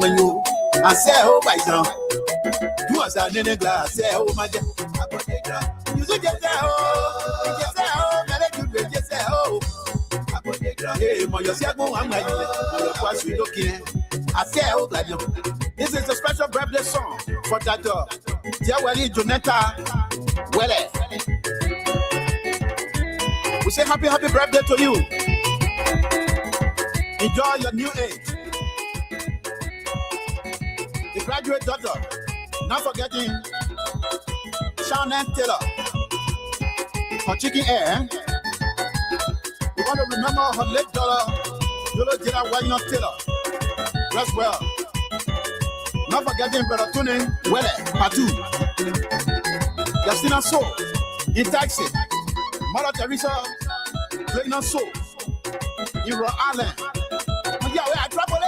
when you. I say, oh, by now. You are a nene glass, say, oh, my dear. You say, just say, oh, hey, my yourself, I'm like, you're looking. I say, oh, glad you. This is a special birthday song for that dog. Jawali Jonetta. Well, we say happy birthday to you. Enjoy your new age. The graduate daughter, not forgetting Shannon Taylor for Chicken Air. We want to remember her late daughter, Yolo Jira Wayne Taylor. Rest well. Not forgetting Brother Tuning Wele Patu. Justina So in Taxi. Mother Teresa playing on soul in Rhode Island. Yeah, we are trouble.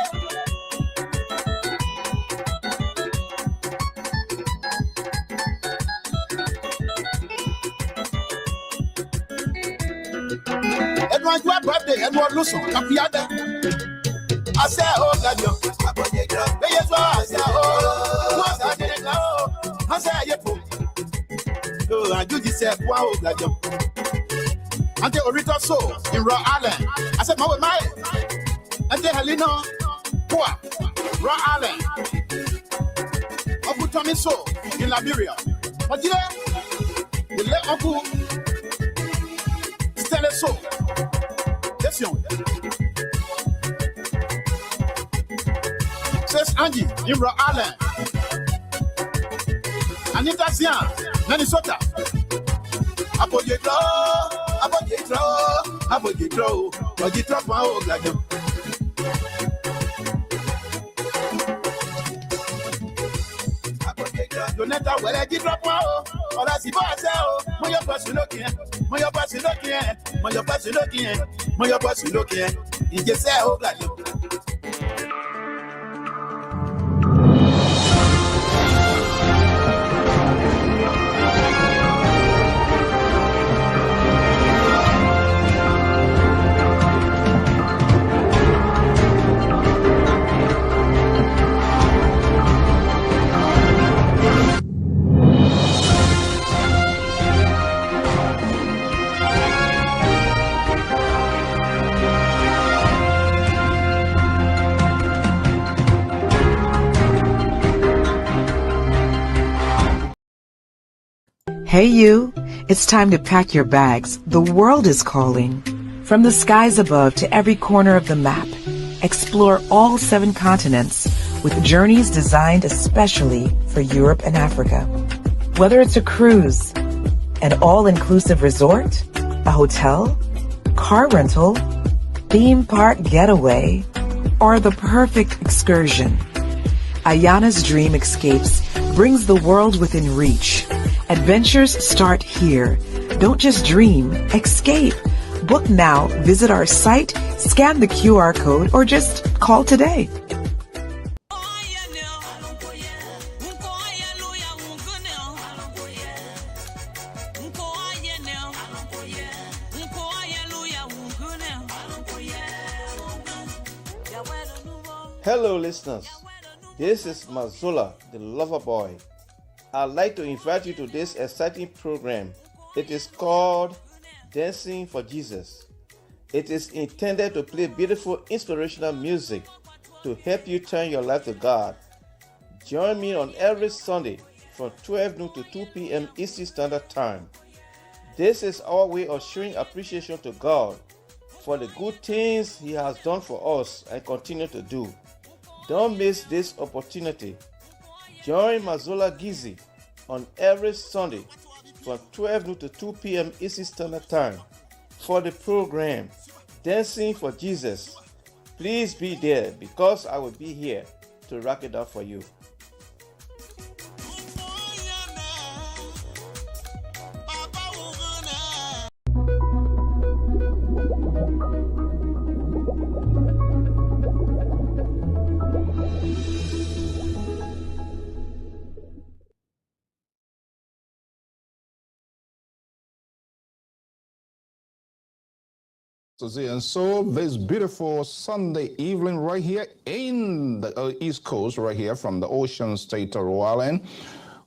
Edward, your birthday, Edward Luson, Capiada. I say, oh, God, you. I say, oh, I say, oh, I do this, wow, God, you. Ante Orita So in Rhode Island. I said, my. Ante Helena, Poa, Rhode Island. Uncle Tommy So in Liberia. But yeah, we let Uncle Stanley So. Yes, young. Says Angie in Rhode Island. Anita Zian, Minnesota. Apogitro, wow, like them. Jonetta, well, I did drop wow, or as if I say, my person looking, he just say, oh, like you. Hey you, it's time to pack your bags. The world is calling. From the skies above to every corner of the map, explore all 7 continents with journeys designed especially for Europe and Africa. Whether it's a cruise, an all-inclusive resort, a hotel, car rental, theme park getaway, or the perfect excursion, Ayana's Dream Escapes brings the world within reach. Adventures start here. Don't just dream, escape. Book now, visit our site, scan the QR code, or just call today. Hello listeners, this is Mazola, the lover boy. I'd like to invite you to this exciting program. It is called Dancing for Jesus. It is intended to play beautiful inspirational music to help you turn your life to God. Join me on every Sunday from 12 noon to 2 p.m. Eastern Standard Time. This is our way of showing appreciation to God for the good things He has done for us and continue to do. Don't miss this opportunity. Join Mazola Gizi on every Sunday from 12 noon to 2 p.m. Eastern Standard Time for the program Dancing for Jesus. Please be there because I will be here to rock it up for you. And so this beautiful Sunday evening right here in the East Coast, right here from the ocean state of Rhode Island,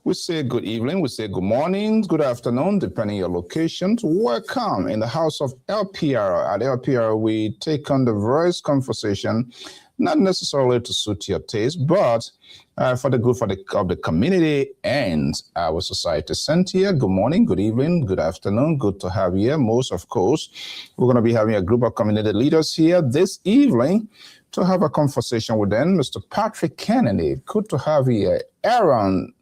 we say good evening, we say good morning, good afternoon, depending on your location. Welcome in the house of LPR. At LPR, we take on the various conversation, not necessarily to suit your taste, but for the good of the community and our society. Cynthia, good morning, good evening, good afternoon. Good to have you here. Most, of course, we're going to be having a group of community leaders here this evening to have a conversation with them. Mr. Patrick Kennedy, good to have you here. Aaron,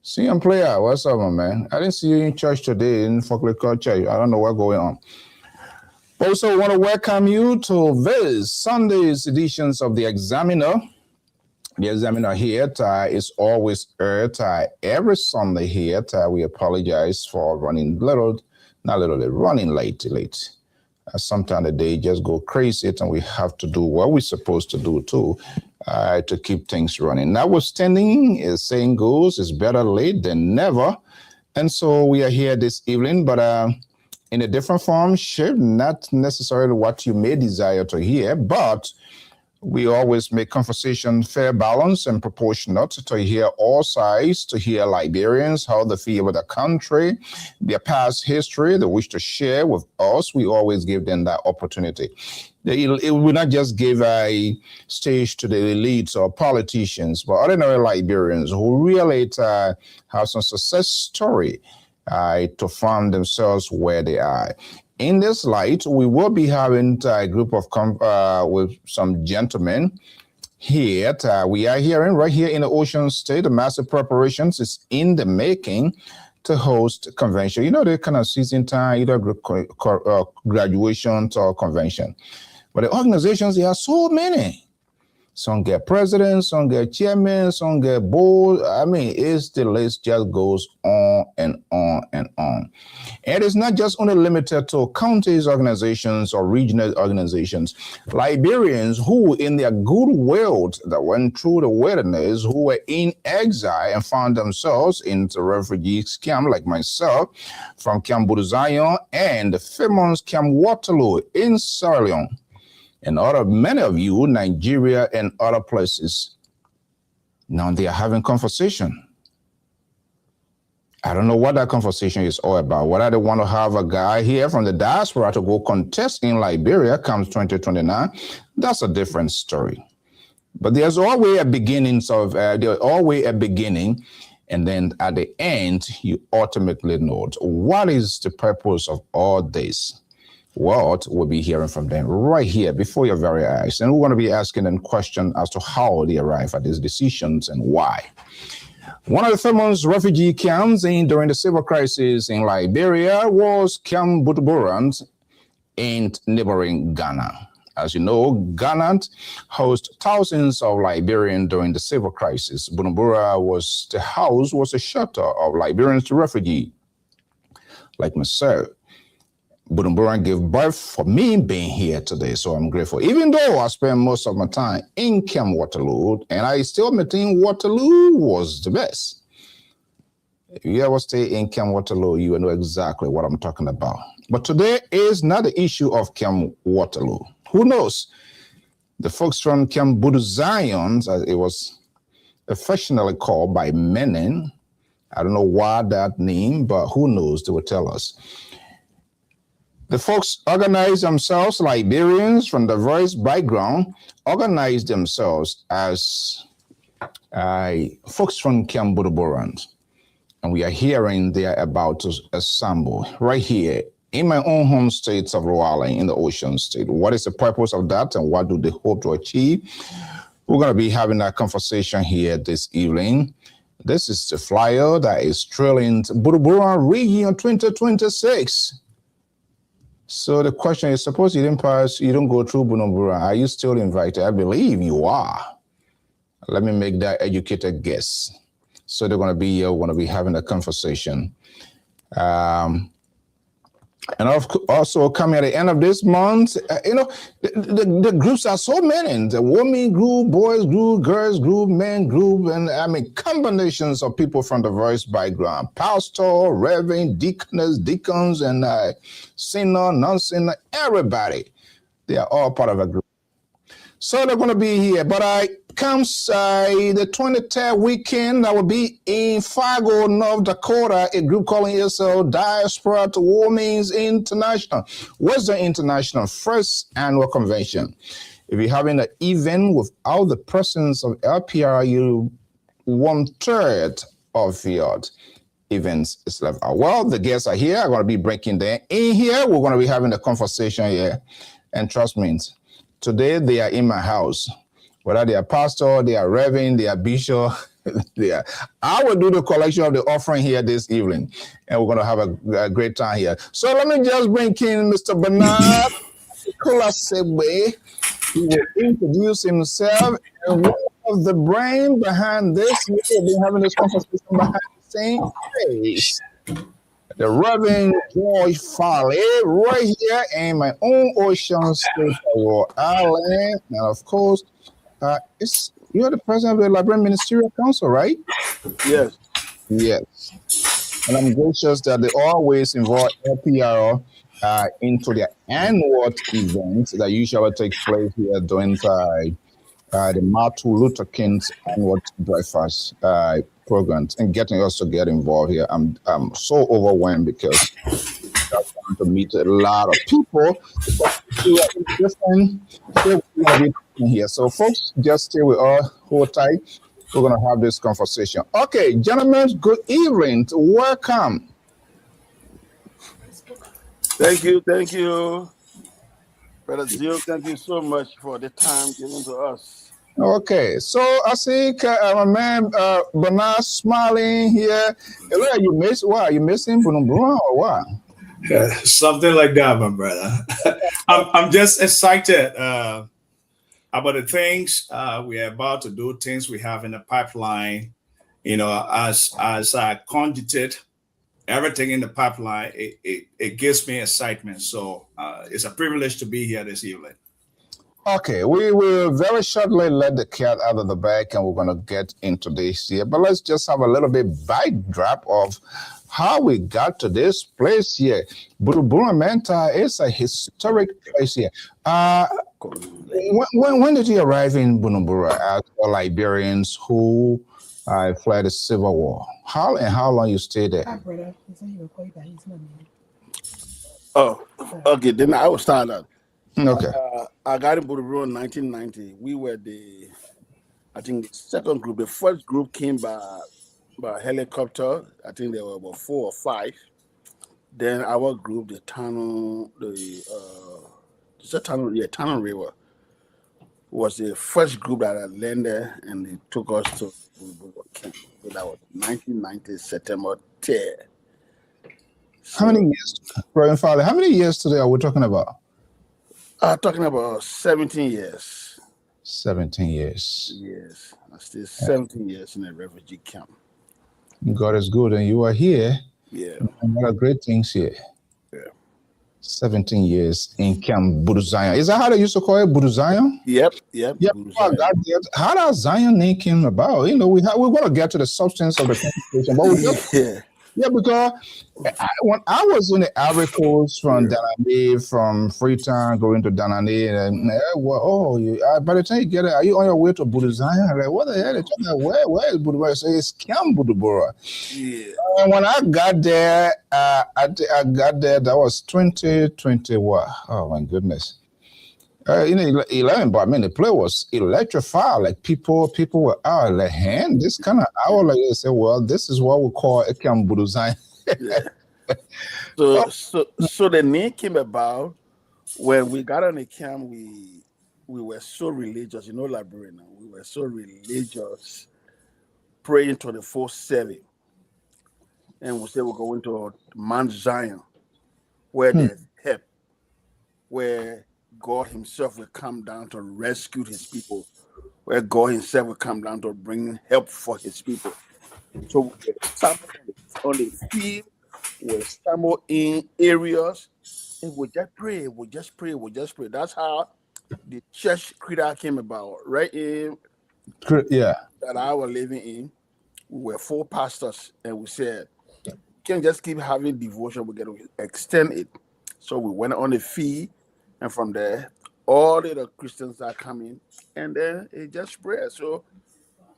CM Player, what's up, my man? I didn't see you in church today in Folklore Church. I don't know what's going on. Also, want to welcome you to this Sunday's editions of The Examiner. The Examiner here is always aired every Sunday here. We apologize for running running late. Sometimes the day just go crazy and we have to do what we're supposed to do too to keep things running. Notwithstanding, as saying goes, it's better late than never. And so we are here this evening, but in a different form, shape, not necessarily what you may desire to hear, but we always make conversation fair, balanced, and proportionate to hear all sides, to hear Liberians, how they feel about the country, their past history, they wish to share with us. We always give them that opportunity. It will not just give a stage to the elites or politicians, but ordinary Liberians who really have some success story to find themselves where they are. In this light, we will be having a group of with some gentlemen here. We are hearing right here in the Ocean State, the massive preparations is in the making to host convention. You know, the kind of season time, either graduation or convention. But the organizations, there are so many. Some get presidents, some get chairmen, some get board. I mean, the list just goes on and on and on. And it's not just only limited to counties organizations or regional organizations. Liberians who, in their good world that went through the wilderness, who were in exile and found themselves in the refugee camp, like myself, from Camp Budu-Zion and the famous Camp Waterloo in Sierra Leone. And many of you, Nigeria and other places, now they are having conversation. I don't know what that conversation is all about. Whether they want to have a guy here from the diaspora to go contest in Liberia comes 2029, that's a different story. But there's always a beginning, and then at the end, you ultimately know what is the purpose of all this. What we'll be hearing from them right here before your very eyes. And we're going to be asking them questions as to how they arrive at these decisions and why. One of the famous refugee camps during the civil crisis in Liberia was Camp Budu-Buran in neighboring Ghana. As you know, Ghana hosts thousands of Liberians during the civil crisis. Budu-Buran was a shelter of Liberians to refugees like myself. Budu-Buran gave birth for me being here today, so I'm grateful. Even though I spent most of my time in Camp Waterloo, and I still maintain Waterloo was the best. If you ever stay in Camp Waterloo, you will know exactly what I'm talking about. But today is not the issue of Camp Waterloo. Who knows? The folks from Camp Budu-Zion, as it was affectionately called by many, I don't know why that name, but who knows, they will tell us. The folks organize themselves, Liberians from diverse background, organize themselves as folks from Camp Budu-Buran. And we are hearing they are about to assemble right here in my own home state of Rhode Island, in the Ocean State. What is the purpose of that and what do they hope to achieve? We're going to be having that conversation here this evening. This is the flyer that is trailing Budu-Buran Region 2026. So the question is, suppose you didn't pass, you don't go through Budu-Buran, are you still invited? I believe you are. Let me make that educated guess. So they're going to be here, we're going to be having a conversation. And also coming at the end of this month, the groups are so many. The women group, boys group, girls group, men group, and I mean combinations of people from diverse background. Pastor, reverend, deaconess, deacons, and sinner, non-sinner, everybody They are all part of a group. So they're going to be here. But comes the 23rd weekend, I will be in Fargo, North Dakota, a group calling itself Diaspora to Women's International. What's the International First Annual Convention? If you're having an event without the presence of LPRU, 1/3 of your events is left out. Well, the guests are here. I'm going to be breaking them in here. We're going to be having a conversation here. And trust me, today they are in my house. Whether they are pastor, they are reverend, they are bishop, I will do the collection of the offering here this evening. And we're going to have a great time here. So let me just bring in Mr. Bernard Kolasebe. He will introduce himself and one of the brain behind this. We'll be having this conversation behind the same place. The Reverend George Farley, right here in my own Ocean State, Rhode Island. And of course, you're the president of the Librarian Ministerial Council, right? Yes. Yes. And I'm gracious that they always involve LPR into their annual events that usually take place here during the Martin Luther King's annual breakfast programs, and getting us to get involved here. I'm so overwhelmed because I'm trying to meet a lot of people. We are different here. So folks, just stay with us, hold tight. We're going to have this conversation. Okay, gentlemen, good evening. Welcome. Thank you, Brother Zio. Thank you so much for the time given to us. Okay, so I see my man Bernard smiling here. You miss what? You missing Bunumbura or what? Something like that, my brother. I'm just excited about the things we are about to do, things we have in the pipeline. You know, as I conducted everything in the pipeline, it gives me excitement. So it's a privilege to be here this evening. Okay, we will very shortly let the cat out of the bag and we're going to get into this here. But let's just have a little bit backdrop of how we got to this place here. Bunumbura Manta is a historic place here. When did you arrive in Bunumbura as Liberians who fled the Civil War? How long you stayed there? Oh, okay. Then I will start out. Okay. I got in Bunumbura in 1990. We were the second group. The first group came by helicopter. I think there were about 4 or 5. Then our group, the Tunnel River, was the first group that had landed, and they took us to Bunumbura camp. So that was 1990, September 10th. How many years, Reverend Father? How many years today are we talking about? Talking about 17 years. 17 years. Yes, I stayed 17 years in a refugee camp. God is good, and you are here. Yeah. And what are great things here. Yeah. 17 years in Camp Budu Zion. Is that how they used to call it, Budu Zion? Yep. How does Zion name came about? You know, we're going to get to the substance of the conversation, but we just because when I was in the Ivory Coast from Danane, from Freetown going to Danane, and by the time you get it, are you on your way to Budu Zion? I'm like, what the hell? They're talking about where is Budu? So it's Camp Budumbura. Yeah. And when I got there, that was 2021. Oh my goodness. 11, but I mean, the play was electrified. Like people were out like, hand this kind of hour. Like they said, well, this is what we call a Camp Budu Zion. So the name came about when we got on the camp. We were so religious, Librarian. We were so religious, praying 24/7, and we said we're going to Mount Zion, where there's help, where God himself will come down to rescue his people, where God himself will come down to bring help for his people. So we stumble on the field, we stumble in areas, and we just pray. That's how the church creed came about, right? That I was living in, we were 4 pastors, and we said, we can't just keep having devotion, we got to extend it. So we went on the field. And from there, all the Christians are coming, and then it just spread. So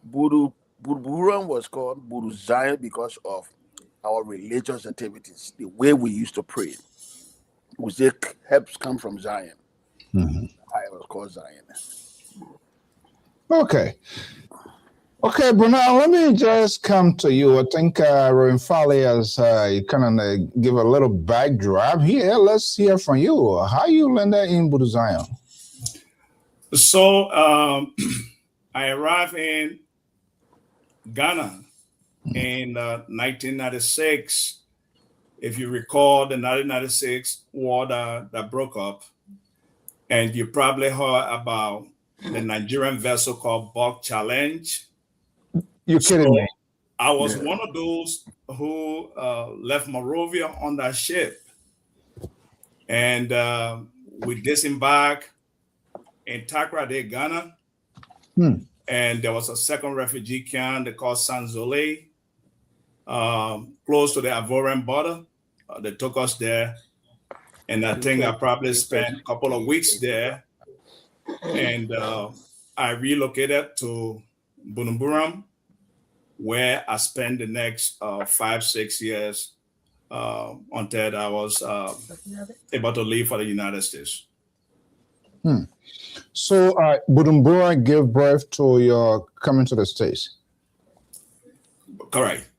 Buduburan was called Budu Zion because of our religious activities, the way we used to pray. We say helps come from Zion. I was called Zion. Okay. Okay, Bernard, let me just come to you. I think Reverend Foley has kind of give a little backdrop here. Let's hear from you. How you landed in Budu Zion? So I arrived in Ghana in 1996. If you recall the 1996 war that broke up, and you probably heard about the Nigerian vessel called Bug Challenge. You're kidding me. I was one of those who left Monrovia on that ship. And we disembarked in Takoradi, Ghana. And there was a second refugee camp they called Sanzole, close to the Ivorian border. They took us there. And I think I probably spent a couple of weeks there. And I relocated to Bunumburam, where I spent the next 5-6 years until I was able to leave for the United States. So Bujumbura gave birth to your coming to the States? Correct.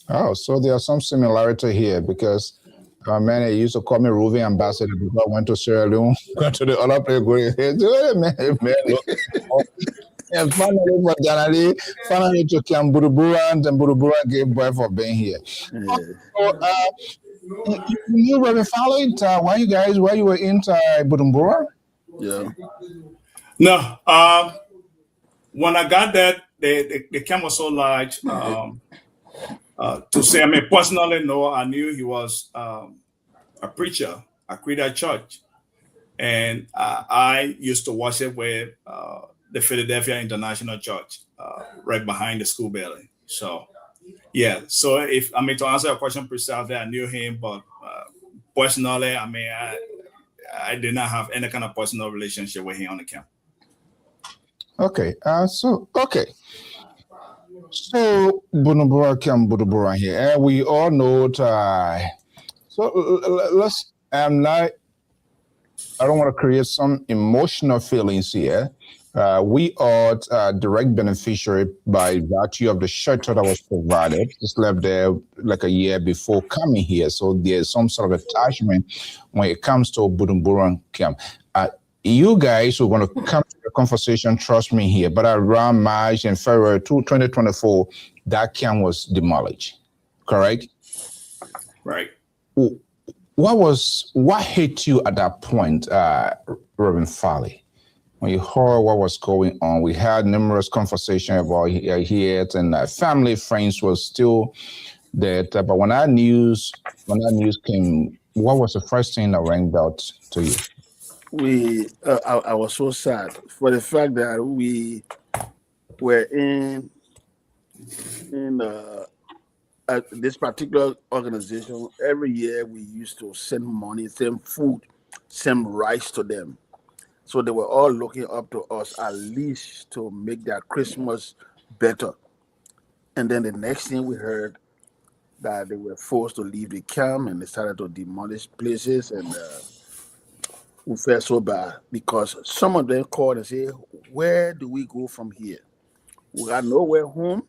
Oh, so there's some similarity here because man, they used to call me Ruby Ambassador because I went to Sierra Leone, went to the other place, and finally to Camp Budubura, and then Budubura gave birth for being here. So, you were following why you were into Bujumbura? Yeah. No, when I got there, the camp was so large. To say, I mean, personally, no, I knew he was a preacher, a Creed Church. And I used to worship with the Philadelphia International Church right behind the school building. So, yeah. So, to answer your question precisely, I knew him, but personally, I mean, I did not have any kind of personal relationship with him on the camp. Okay. So Bunubura Camp Budubura here. We all know so let's I don't want to create some emotional feelings here. We are direct beneficiary by virtue of the shelter that was provided. Just left there like a year before coming here. So there's some sort of attachment when it comes to Bujumbura Camp. You guys who want to come to the conversation, trust me here, but around March and February 2024, that camp was demolished, correct? Right. What hit you at that point, Reverend Foley? When you heard what was going on, we had numerous conversations about here, and family, friends was still there. But when that news came, what was the first thing that rang out to you? I was so sad for the fact that we were in this particular organization. Every year we used to send money, send food, send rice to them. So they were all looking up to us at least to make their Christmas better. And then the next thing we heard that they were forced to leave the camp and they started to demolish places, and we felt so bad because some of them called and said, where do we go from here? We got nowhere home.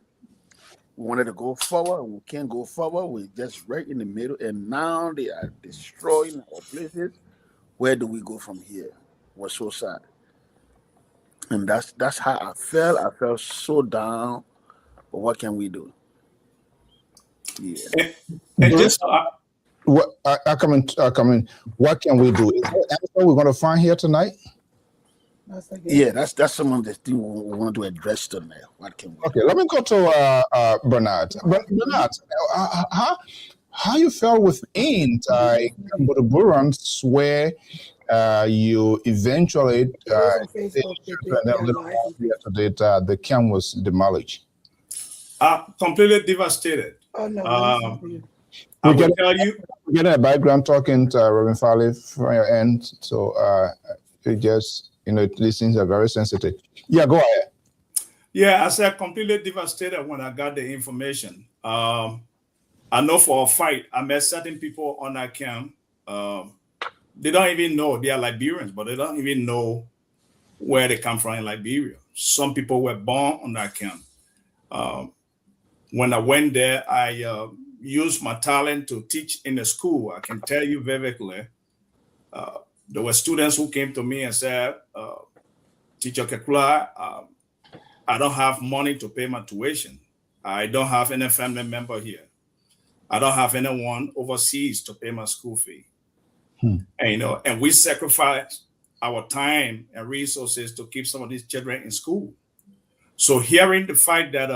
We wanted to go forward, and we can't go forward. We're just right in the middle, and now they are destroying our places. Where do we go from here? It was so sad. And that's how I felt. I felt so down. But what can we do? Yeah. And just I come in. What can we do? Is there an answer we're going to find here tonight? Yeah, that's some of the things we want to address tonight. What can we do? Okay, let me go to Bernard. Bernard, how you felt within the Burans where you eventually the camp was demolished? Completely devastated. Oh no. I will tell you. We're getting a background talking to Reverend Foley from your end, so it just these things are very sensitive. Yeah, go ahead. Yeah, I said completely devastated when I got the information. I know for a fact I met certain people on that camp. They don't even know they are Liberians, but they don't even know where they come from in Liberia. Some people were born on that camp. When I went there, I used my talent to teach in the school. I can tell you vividly, there were students who came to me and said, Teacher Kekula, I don't have money to pay my tuition. I don't have any family member here. I don't have anyone overseas to pay my school fee. And we sacrifice our time and resources to keep some of these children in school. So hearing the fact that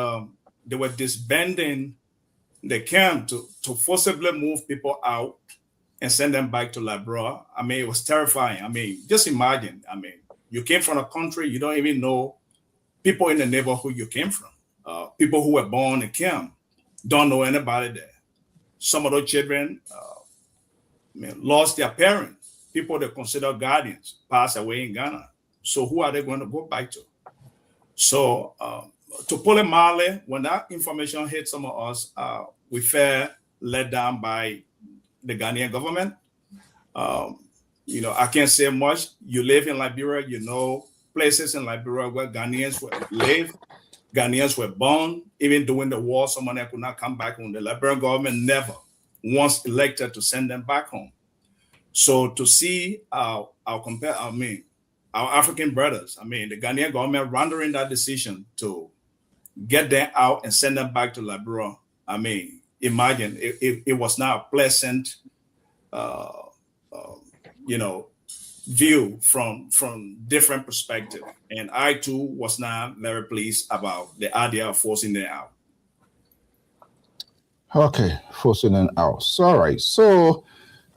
they were disbanding the camp to forcibly move people out and send them back to Liberia, I mean, it was terrifying. I mean, just imagine. I mean, you came from a country, you don't even know people in the neighborhood you came from. People who were born in camp don't know anybody there. Some of those children lost their parents. People they consider guardians passed away in Ghana. So who are they going to go back to? So to pull it mildly, when that information hit some of us, we felt let down by the Ghanaian government. I can't say much. You live in Liberia, you know places in Liberia where Ghanaians live, Ghanaians were born. Even during the war, someone could not come back home. The Liberian government never once elected to send them back home. So to see our African brothers, the Ghanaian government rendering that decision to get them out and send them back to Liberia, imagine it was not a pleasant, view from different perspective. And I too was not very pleased about the idea of forcing them out. Okay, forcing them out. So, all right. So,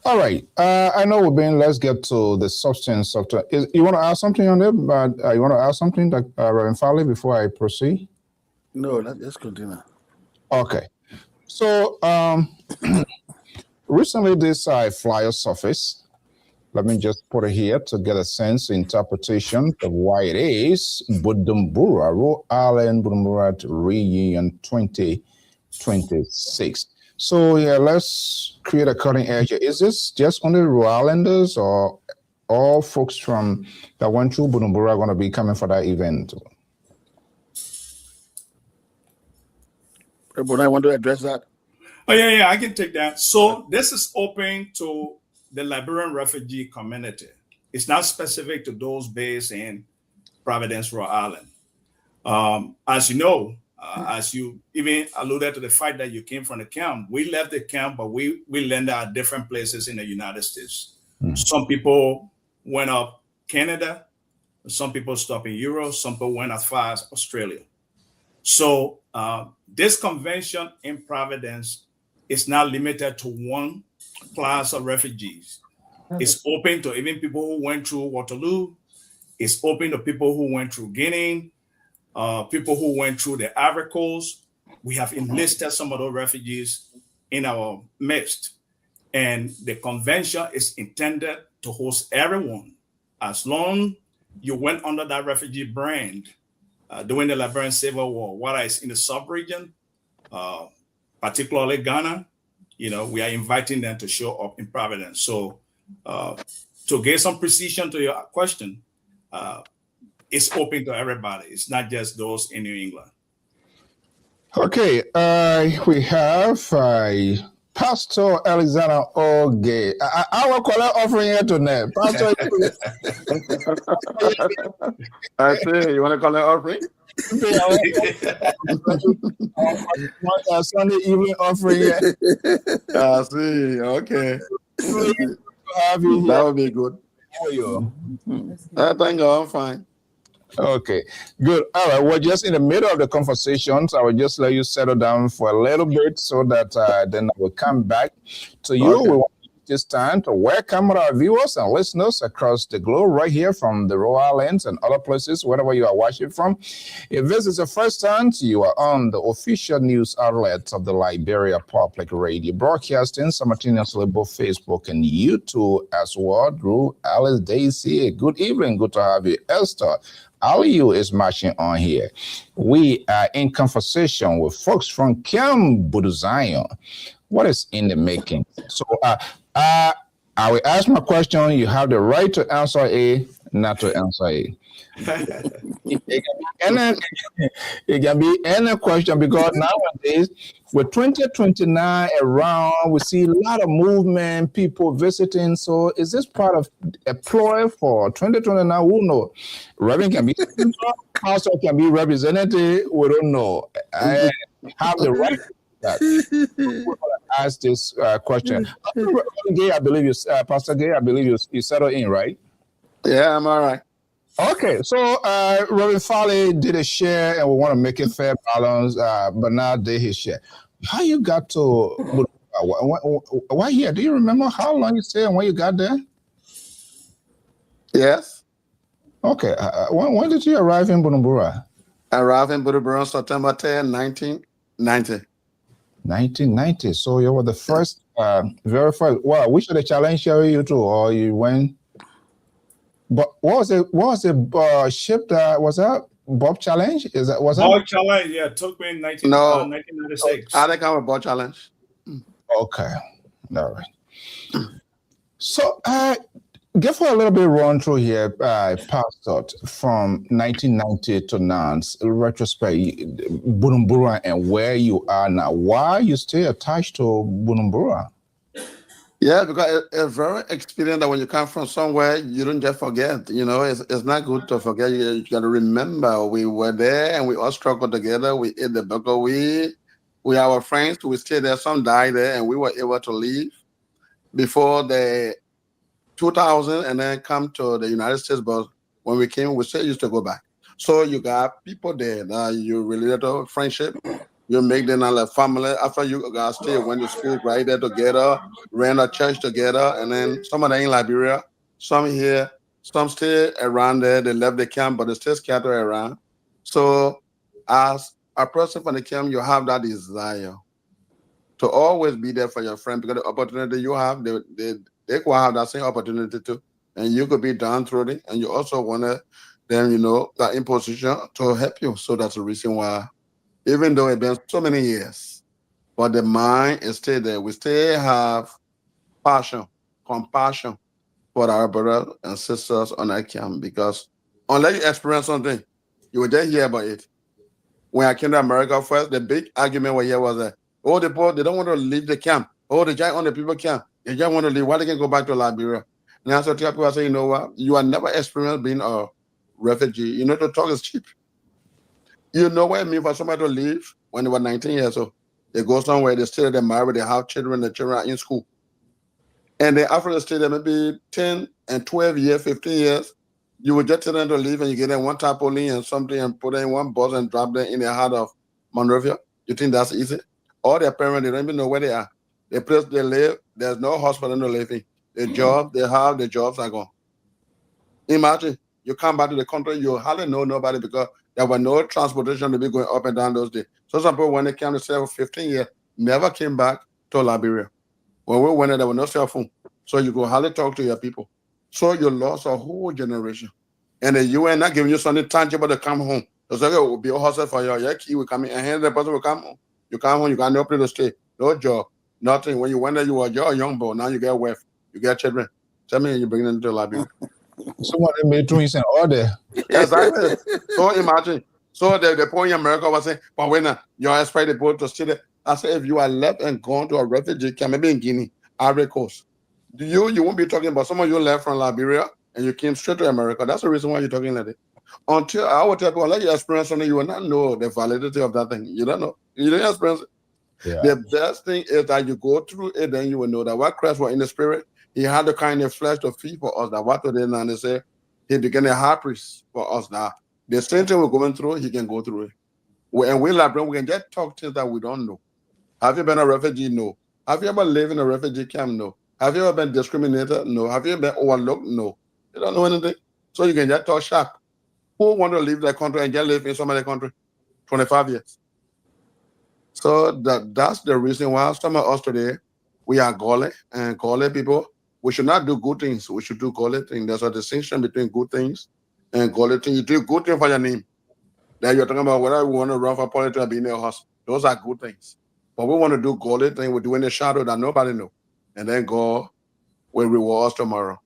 all right. I know we've been. Let's get to the substance of. You want to add something on it? But you want to add something, Reverend Farley, before I proceed? No, let's continue. Okay. So, recently this flyer surfaced. Let me just put it here to get a sense interpretation of why it is Bujumbura, Rhode Island, Bujumbura Reunion 2026. So yeah, let's create a cutting edge. Is this just only Rhode Islanders or all folks from that went through Bujumbura are going to be coming for that event? But I want to address that. Oh yeah, I can take that. So this is open to the Liberian refugee community. It's not specific to those based in Providence, Rhode Island. As you know, as you even alluded to the fact that you came from the camp, we left the camp, but we landed at different places in the United States. Some people went up Canada, some people stopped in Europe, some people went as far as Australia. So this convention in Providence is not limited to one class of refugees. It's open to even people who went through Waterloo. It's open to people who went through Guinea, people who went through the Ivory Coast. We have enlisted some of those refugees in our midst. And the convention is intended to host everyone. As long you went under that refugee brand during the Liberian Civil War, whether it's in the sub-region, particularly Ghana, we are inviting them to show up in Providence. So to get some precision to your question, it's open to everybody. It's not just those in New England. Okay, we have Pastor Alexander Oge. I will call it offering here tonight. Pastor, I say, you want to call it offering? Sunday evening offering. I see. Okay. That would be good. How are you? Thank God, I'm fine. Okay, good. All right, we're just in the middle of the conversations. I will just let you settle down for a little bit so that then I will come back to you. Okay. We want this time to welcome our viewers and listeners across the globe right here from the Royal Islands and other places, wherever you are watching from. If this is the first time you are on the official news outlet of the Liberia Public Radio, broadcasting simultaneously both Facebook and YouTube as well. Drew, Alice, Daisy, good evening. Good to have you. Esther, Aliyu is marching on here. We are in conversation with folks from Camp Buduzion. What is in the making? So I will ask my question. You have the right to answer A, not to answer A. It can be any question, because nowadays with 2029 around, we see a lot of movement, people visiting. So is this part of a ploy for 2029? Who knows? Reverend can be pastor, can be representative. We don't know. I have the right to that. Ask this question. Gay, I believe you, Pastor Gay, I believe you settled in, right? Yeah, I'm all right. Okay, so Reverend Foley did a share, and we want to make it fair balance, but now did his share. How you got to, why here? Do you remember how long you stayed and when you got there? Yes. Okay, when did you arrive in Bujumbura? I arrived in Bujumbura on September 10, 1990. 1990, so you were the first, very first. Well, which of the challenge carry you to, or you went? But what was the ship that was that Bob Challenge? Was that Bob Challenge? Yeah, it took me in 1996. I think I'm a Bob Challenge. Okay, all right. So, give for a little bit run through here, Pastor, from 1990 to now, retrospect, Bujumbura and where you are now. Why you stay attached to Bujumbura? Yeah, because it's very experience that when you come from somewhere, you don't just forget. You know, it's not good to forget. You got to remember we were there and we all struggled together. We ate the burger. We our friends. We stayed there. Some died there, and we were able to leave before the 2000 and then come to the United States. But when we came, we still used to go back. So you got people there that you related to friendship. You make them a family. After you guys stay, went to school right there together, ran a church together, and then some of them in Liberia, some here, some stay around there. They left the camp, but they still scattered around. So as a person from the camp, you have that desire to always be there for your friend, because the opportunity you have, they could have that same opportunity too. And you could be downtrodden, and you also want them, you know, that in position to help you. So that's the reason why, even though it's been so many years, but the mind is still there. We still have passion, compassion for our brothers and sisters on that camp, because unless you experience something, you will just hear about it. When I came to America first, the big argument we hear was that, oh, the poor, they don't want to leave the camp. Oh, the giant on the people camp. They just want to leave. Why they can go back to Liberia? And I tell people, I say, you know what? You are never experienced being a refugee. You know, to talk is cheap. You know what I mean for somebody to leave when they were 19 years old. They go somewhere, they stay there, they're married, they have children, the children are in school. And then after they stay there maybe 10 and 12 years, 15 years, you would just tell them to leave, and you get them one tarpaulin and something and put them in one bus and drop them in the heart of Monrovia. You think that's easy? All their parents, they don't even know where they are. The place they live, there's no hospital to live in. The job they have, the jobs are gone. Imagine you come back to the country, you hardly know nobody, because there was no transportation to be going up and down those days. So some people, when they came to stay for 15 years, never came back to Liberia. When we went there was no cell phone. So you could hardly talk to your people. So you lost a whole generation. And the UN not giving you something tangible to come home. It's like, it will be a hustle for your key will come in, and the person will come home. You come home, you got no place to stay, no job, nothing. When you went there, you were a young boy. Now you get wife, you get children. Tell me you bring them to Liberia. Somebody made twins in order. Exactly. So imagine. So the point in America was saying, but when you expect the boat to stay there, I said, if you are left and gone to a refugee camp, maybe in Guinea, Ivory Coast, you won't be talking about someone you left from Liberia and you came straight to America. That's the reason why you're talking like that. Until I would tell people, unless you experience something, you will not know the validity of that thing. You don't know. You don't experience it. Yeah. The best thing is that you go through it, then you will know that what Christ was in the spirit, he had the kind of flesh to feed for us. That what today now they say he became a high priest for us now. The same thing we're going through, he can go through it. And we can just talk things that we don't know. Have you been a refugee? No. Have you ever lived in a refugee camp? No. Have you ever been discriminated? No. Have you been overlooked? No. You don't know anything. So you can just talk sharp. Who want to leave the country and just live in some other country? 25 years. So that's the reason why some of us today, we are Gole and Gole people. We should not do good things. We should do Gole things. There's a distinction between good things and Gole things. You do good thing for your name. Then you're talking about whether we want to run for politics or be in a house. Those are good things. But we want to do Gole thing. We do in the shadow that nobody know. And then God will reward us tomorrow.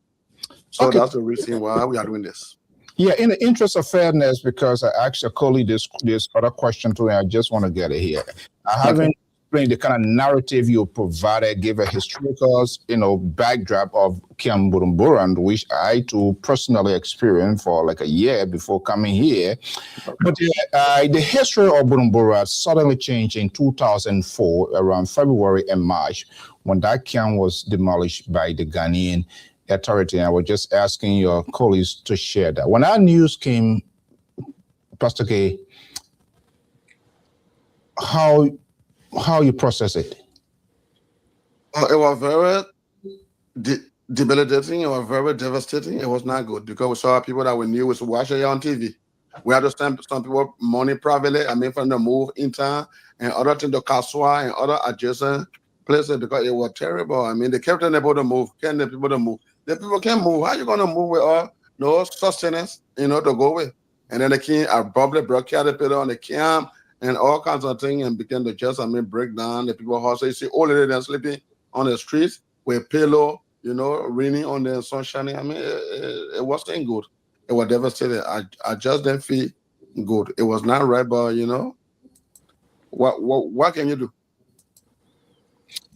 So Okay. that's the reason why we are doing this. Yeah, in the interest of fairness, because I asked a colleague this other question too, and I just want to get it here. I haven't explained the kind of narrative you provided, give a historical, backdrop of Kiam Burumbura, which I too personally experienced for like a year before coming here. But the history of Burumbura suddenly changed in 2004, around February and March, when that camp was demolished by the Ghanaian authority. I was just asking your colleagues to share that. When our news came, Pastor K, how you process it? It was very debilitating. It was very devastating. It was not good because we saw people that we knew was watching it on TV. We had to send some people money privately. I mean, from the move in town and other things to Kaswa and other adjacent places because it was terrible. I mean, they kept telling people to move. Can't the people to move? The people can't move. How are you going to move with all no sustenance, to go with? And then the king probably broke out the people on the camp and all kinds of things and began to just, break down the people horses. You see old ladies sleeping on the streets with pillow, raining on the sunshine. It wasn't good. It was devastating. I just didn't feel good. It was not right, but what can you do?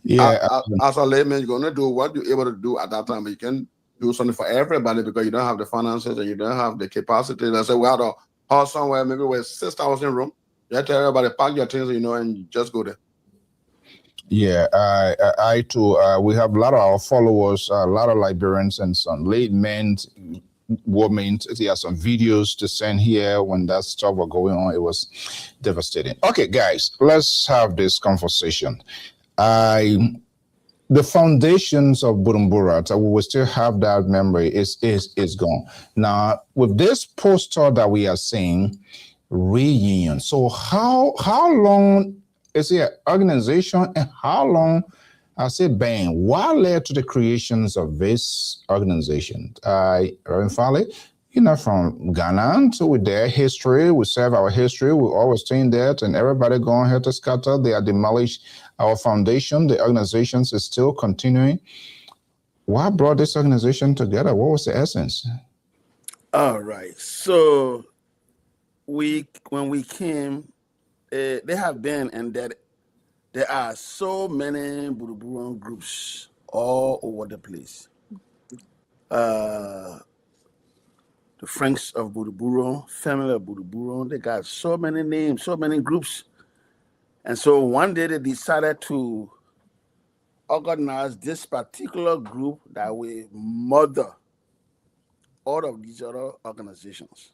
Yeah. As a layman, you're gonna do what you're able to do at that time. You can do something for everybody because you don't have the finances and you don't have the capacity. Let's say we had a house somewhere, maybe with 6,000 rooms. You have to tell everybody pack your things, and you just go there. Yeah, I too. We have a lot of our followers, a lot of Liberians, and some late men, women. There are some videos to send here when that stuff was going on. It was devastating. Okay, guys, let's have this conversation. The foundations of Burumbura, we will still have that memory. Is gone now with this poster that we are seeing. Reunion. So how long is the organization, and how long has it been? What led to the creations of this organization? Reverend Fale, from Ghana, so with their history, we serve our history, we always saying that, and everybody going here to scatter, they are demolished our foundation, the organization is still continuing. What brought this organization together? What was the essence? All right. So when we came, they have been, and that there are so many Buruburan groups all over the place. The Franks of Buruburan, family of Buruburan, they got so many names, so many groups. And so one day they decided to organize this particular group that will mother all of these other organizations.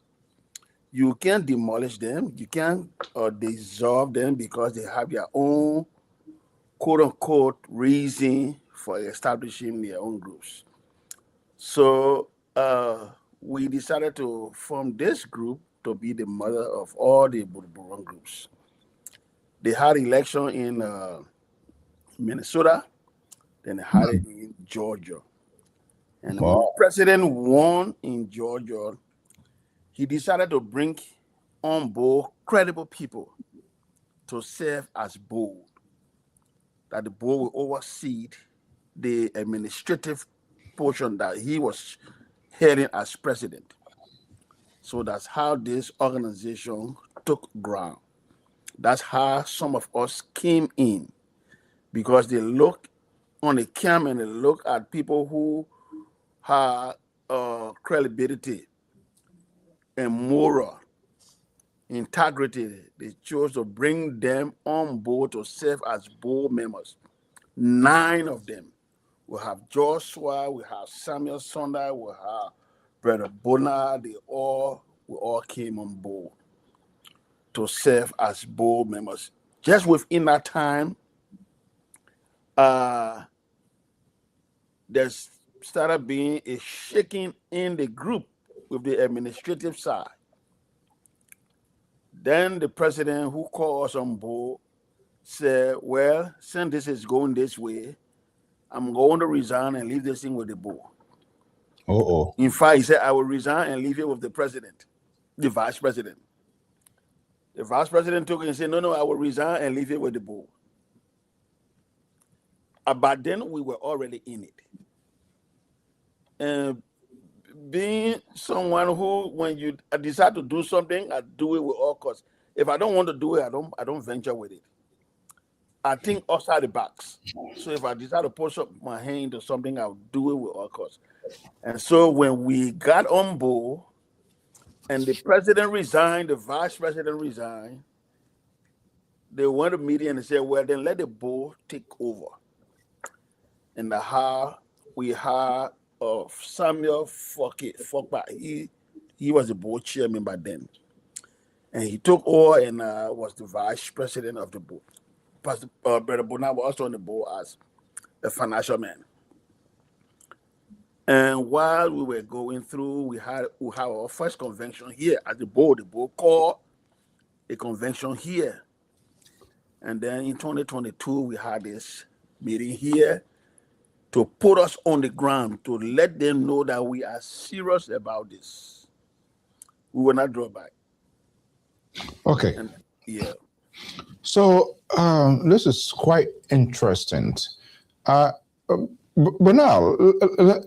You can't demolish them, you can't dissolve them because they have their own quote-unquote reason for establishing their own groups. So we decided to form this group to be the mother of all the Buruburan groups. They had election in Minnesota, then they had it in Georgia. And when the president won in Georgia, he decided to bring on board credible people to serve as board, that the board will oversee the administrative portion that he was heading as president. So that's how this organization took ground. That's how some of us came in, because they look on the camp and they look at people who have credibility and moral integrity. They chose to bring them on board to serve as board members. 9 of them. We have Joshua, we have Samuel Sunday, we have Brother Bona. We all came on board to serve as board members. Just within that time, there's started being a shaking in the group with the administrative side. Then the president who called us on board said, well, since this is going this way, I'm going to resign and leave this thing with the board. In fact, he said, I will resign and leave it with the president, the vice president. The vice president took it and said, no, I will resign and leave it with the board. But then we were already in it. And being someone who, when you decide to do something, I do it with all costs. If I don't want to do it, I don't venture with it. I think outside the box. So if I decide to push up my hand to something, I'll do it with all costs. And so when we got on board and the president resigned, the vice president resigned, they went to meeting and they said, well, then let the board take over. And we had Samuel Fokpa. He was the board chairman by then. And he took over and was the vice president of the board. Pastor Brother Bonner was also on the board as a financial man. And while we were going through, we had our first convention here at the board. The board called a convention here. And then in 2022, we had this meeting here to put us on the ground, to let them know that we are serious about this. We will not draw back. Okay. And, yeah. So this is quite interesting. But now,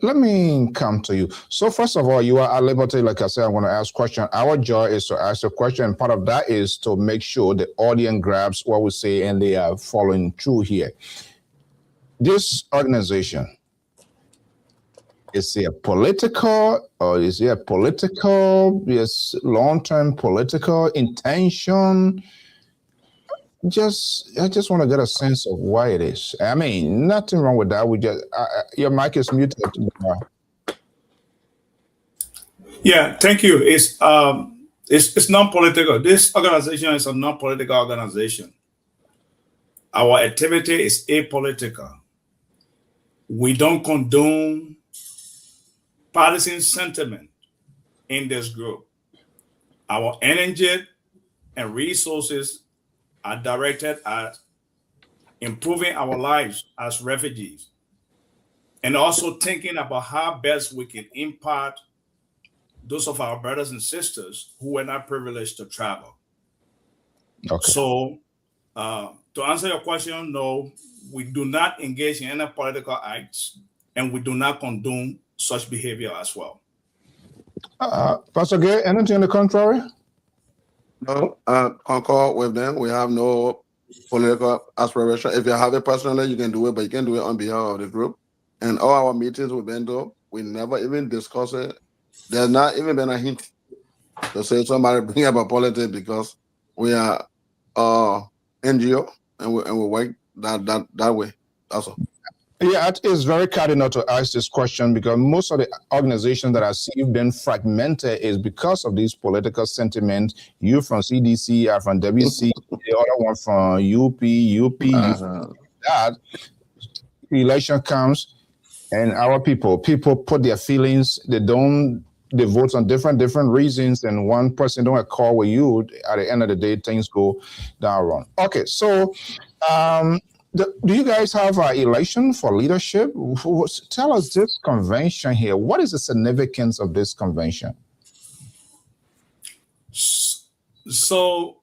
let me come to you. So first of all, you are at liberty, like I said, I'm going to ask a question. Our job is to ask a question, and part of that is to make sure the audience grabs what we say and they are following through here. This organization, is it political, or is it a political, yes, long-term political intention? I just want to get a sense of why it is. I mean, nothing wrong with that. We just your mic is muted. Yeah, thank you. It's non-political. This organization is a non-political organization. Our activity is apolitical. We don't condone partisan sentiment in this group. Our energy and resources are directed at improving our lives as refugees and also thinking about how best we can impact those of our brothers and sisters who were not privileged to travel. Okay. So to answer your question, no, we do not engage in any political acts and we do not condone such behavior as well. Pastor Gay, anything on the contrary? No, concord with them. We have no political aspiration. If you have it personally, you can do it, but you can do it on behalf of the group. And all our meetings we've been to, we never even discuss it. There's not even been a hint to say somebody bring up a politics, because we are NGO and we work that way. That's all. Yeah, it is very cardinal to ask this question, because most of the organizations that I see have been fragmented is because of these political sentiments. You from CDC, I from WC, the other one from UP, that election comes and our people put their feelings, they vote on different reasons, and one person don't accord with you. At the end of the day, things go down wrong. Okay, so do you guys have an election for leadership? Tell us this convention here. What is the significance of this convention? So,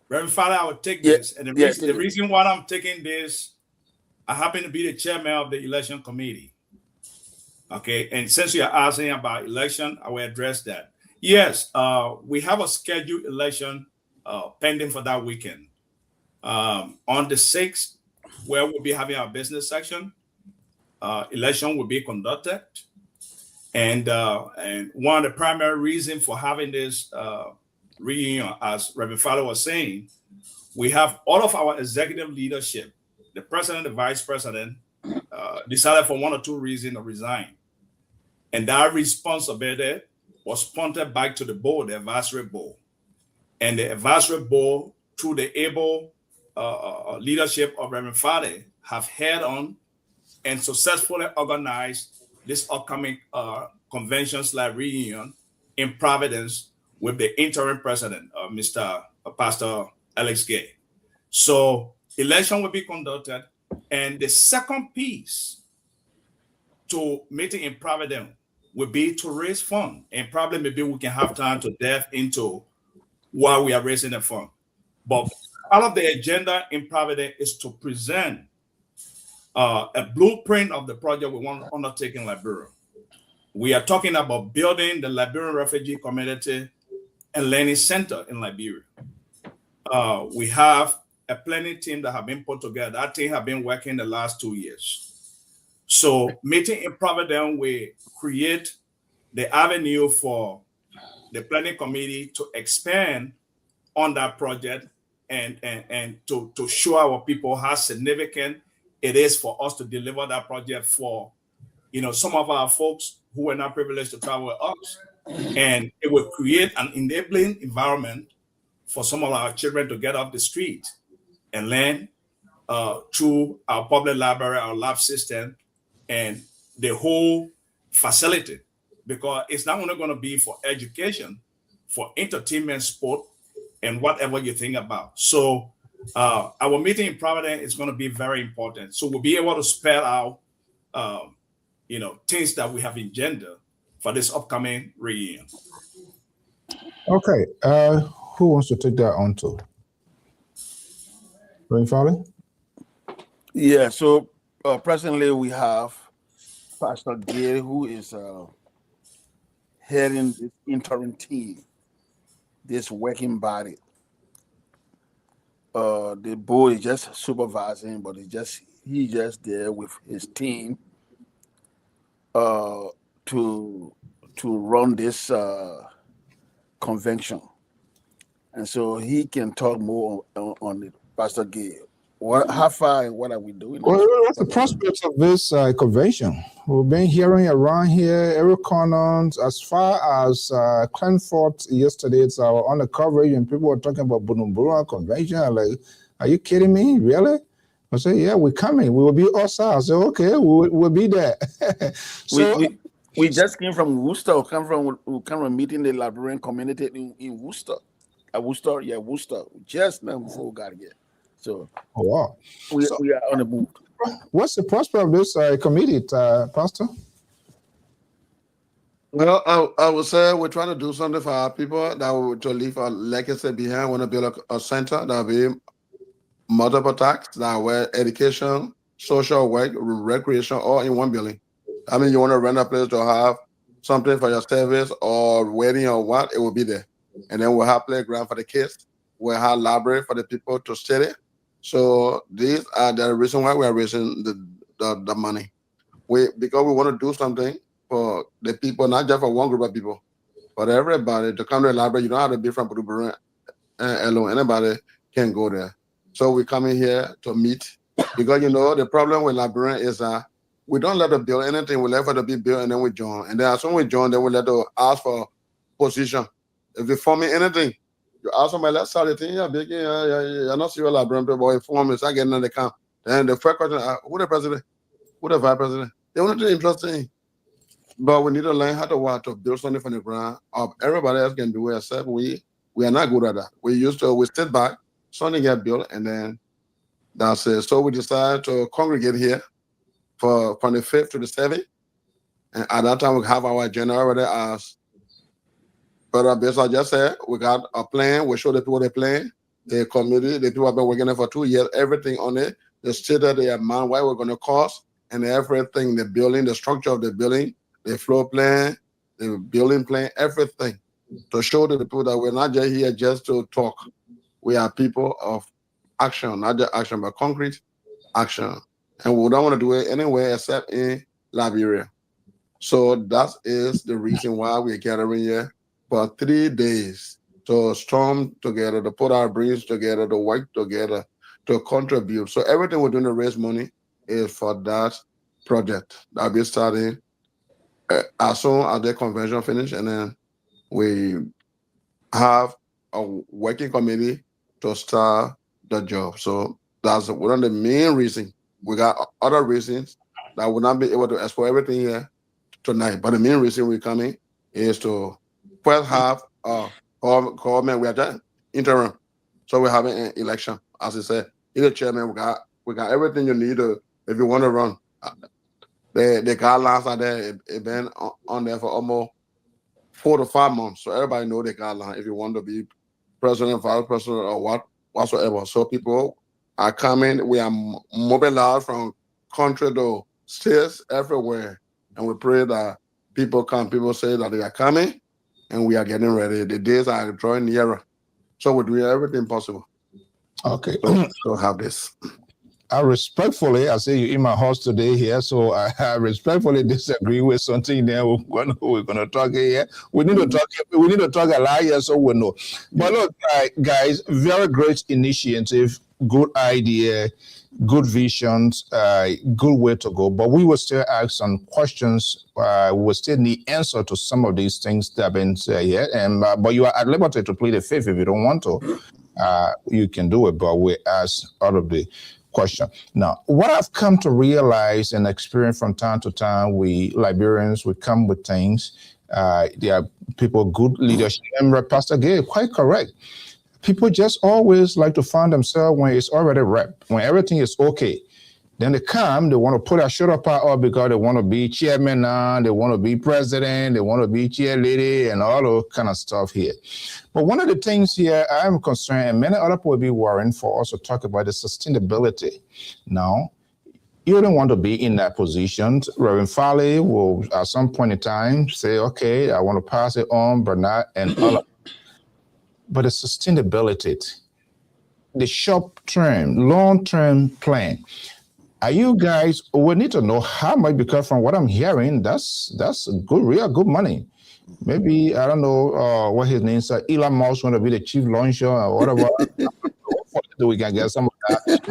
Reverend Father, I will take this. And the reason why I'm taking this, I happen to be the chairman of the election committee. Okay, and since you're asking about election, I will address that. Yes, we have a scheduled election pending for that weekend. On the 6th, where we'll be having our business section, election will be conducted. And one of the primary reasons for having this reunion, as Reverend Father was saying, we have all of our executive leadership, the president, the vice president, decided for one or two reasons to resign. And that responsibility was pointed back to the board, the advisory board. And the advisory board, through the able leadership of Reverend Fade, have held on and successfully organize this upcoming convention/reunion in Providence with the interim president, Mr. Pastor Alex Gay. So election will be conducted, and the second piece to meeting in Providence will be to raise funds, and probably maybe we can have time to delve into why we are raising the fund. But part of the agenda in Providence is to present a blueprint of the project we want to undertake in Liberia. We are talking about building the Liberian refugee community and learning center in Liberia. We have a planning team that have been put together. That team have been working the last 2 years. So meeting in Providence, we create the avenue for the planning committee to expand on that project and to show our people how significant it is for us to deliver that project for, some of our folks who were not privileged to travel with us. And it will create an enabling environment for some of our children to get off the street and learn through our public library, our lab system, and the whole facility. Because it's not only going to be for education, for entertainment, sport, and whatever you think about. So our meeting in Providence is going to be very important. So we'll be able to spell out, things that we have engendered for this upcoming reunion. Okay. Who wants to take that on to? Rain Farley? Yeah, so presently we have Pastor Gay, who is heading this interim team, this working body. The boy is just supervising, but he's just there with his team to run this convention, and so he can talk more on it. Pastor Gay, how far and what are we doing? Well, what's the prospects of this convention? We've been hearing around here, every corner, as far as Clanford yesterday. It's on the coverage, and people were talking about Bunumbura convention. I'm like, are you kidding me? Really? I said, yeah, we're coming. We will be outside. I said, okay, we'll be there. So we just came from Worcester. We come from meeting the Liberian community in Worcester. Worcester. Just now before we got here. So, wow. We are on the move. What's the prospect of this committee, Pastor? Well, I would say we're trying to do something for our people to leave a legacy behind. We want to build a center that will be multiple tasks, that where education, social work, recreation, all in one building. I mean, you want to rent a place to have something for your service or wedding or what, it will be there. And then we'll have playground for the kids. We'll have library for the people to study. So these are the reason why we are raising the money. Because we want to do something for the people, not just for one group of people, but everybody to come to the library. You don't have to be from Puduburan alone. Anybody can go there. So we're coming here to meet because, the problem with librarian is we don't let them build anything. We let it be built and then we join. And then as soon as we join, then we let them ask for position. If they form anything, you ask somebody, let's start the thing. Yeah, big, you're not serious librarian, but inform me. So I get in the camp. Then the first question, who the president? Who the vice president? They want to do interesting. But we need to learn how to build something from the ground up. Everybody else can do it, except we are not good at that. We sit back, something get built, and then that's it. So we decided to congregate here from the 5th to the 7th. And at that time, we have our agenda already as Brother Besa just said. We got a plan. We show the people the plan, the committee, the people have been working there for 2 years, everything on it. They stated the amount, what we're going to cost, and everything, the building, the structure of the building, the floor plan, the building plan, everything, to show to the people that we're not just here just to talk. We are people of action, not just action, but concrete action. And we don't want to do it anywhere except in Liberia. So that is the reason why we're gathering here for 3 days to storm together, to put our brains together, to work together, to contribute. So everything we're doing to raise money is for that project that'll be starting as soon as the convention finish, and then we have a working committee to start the job. So that's one of the main reasons. We got other reasons that will not be able to explore everything here tonight. But the main reason we're coming is to first have government. We are just interim, so we're having an election. As I said, you're the chairman. We got everything you need to if you want to run. The guidelines are there. It's been on there for almost 4 to 5 months, so everybody know the guideline. If you want to be president, vice president, or whatsoever, so people are coming. We are mobilized from country to states everywhere, and we pray that people come. People say that they are coming, and we are getting ready. The days are drawing nearer, so we're doing everything possible. Okay, so have this. I respectfully, I say you in my house today here, so I respectfully disagree with something there. We're gonna talk here. We need to talk a lot here, so we know. But look, guys, very great initiative, good idea, good visions, good way to go. But we will still ask some questions. We will still need answer to some of these things that have been said here. And but you are at liberty to plead the fifth if you don't want to. You can do it, but we ask out of the question. Now, what I've come to realize and experience from time to time, we Liberians, we come with things. There are people, good leadership. And Pastor Gay, quite correct. People just always like to find themselves when it's already wrapped, when everything is okay. Then they come, they want to put a shoulder part up because they want to be chairman now, they want to be president, they want to be chairlady, and all that kind of stuff here. But one of the things here I'm concerned, and many other people will be worrying for us to talk about the sustainability. Now, you don't want to be in that position. Reverend Farley will, at some point in time, say, okay, I want to pass it on, Bernard, and all of it. But the sustainability, the short-term, long-term plan, are you guys, we need to know how much, because from what I'm hearing, that's good, real good money. Maybe, I don't know what his name is, Elon Musk going to be the chief launcher or whatever. We can get some of that.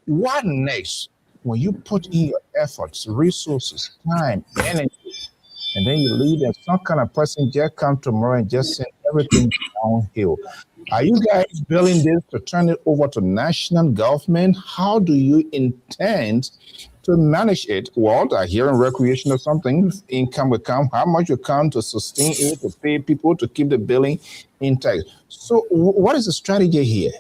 What next? When you put in your efforts, resources, time, energy, and then you leave and some kind of person just come tomorrow and just send everything downhill. Are you guys building this to turn it over to national government? How do you intend to manage it? Well, I hear in recreation or something, income will come. How much will come to sustain it, to pay people, to keep the billing intact? So what is the strategy here?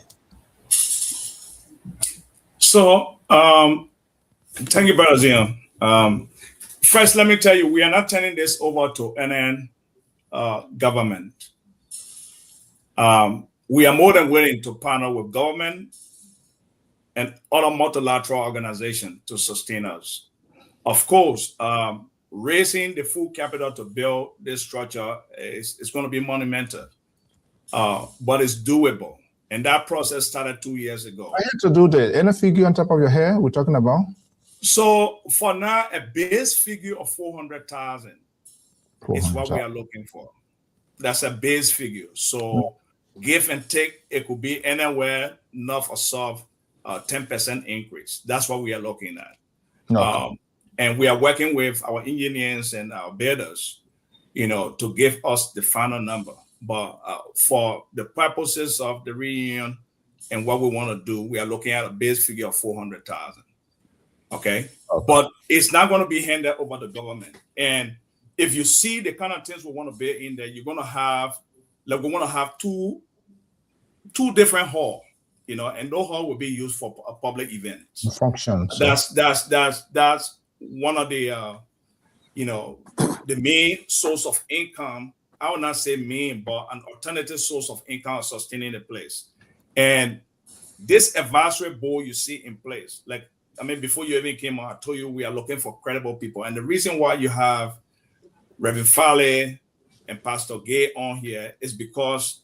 So, thank you, Brother Zion. First, let me tell you, we are not turning this over to NN government. We are more than willing to partner with government and other multilateral organizations to sustain us. Of course, raising the full capital to build this structure is going to be monumental, but it's doable. And that process started 2 years ago. I had to do that. Any figure on top of your head we're talking about? So for now, a base figure of 400,000 is what we are looking for. That's a base figure. So give and take, it could be anywhere north or south, 10% increase. That's what we are looking at. Okay. And we are working with our engineers and our builders, to give us the final number. But for the purposes of the reunion and what we want to do, we are looking at a base figure of 400,000. Okay. But it's not going to be handed over to government. And if you see the kind of things we want to build in there, you're going to have, we want to have two different halls, and those halls will be used for public events. Functions. That's one of the, the main source of income. I would not say main, but an alternative source of income sustaining the place. And this advisory board you see in place, before you even came on, I told you we are looking for credible people. And the reason why you have Reverend Farley and Pastor Gay on here is because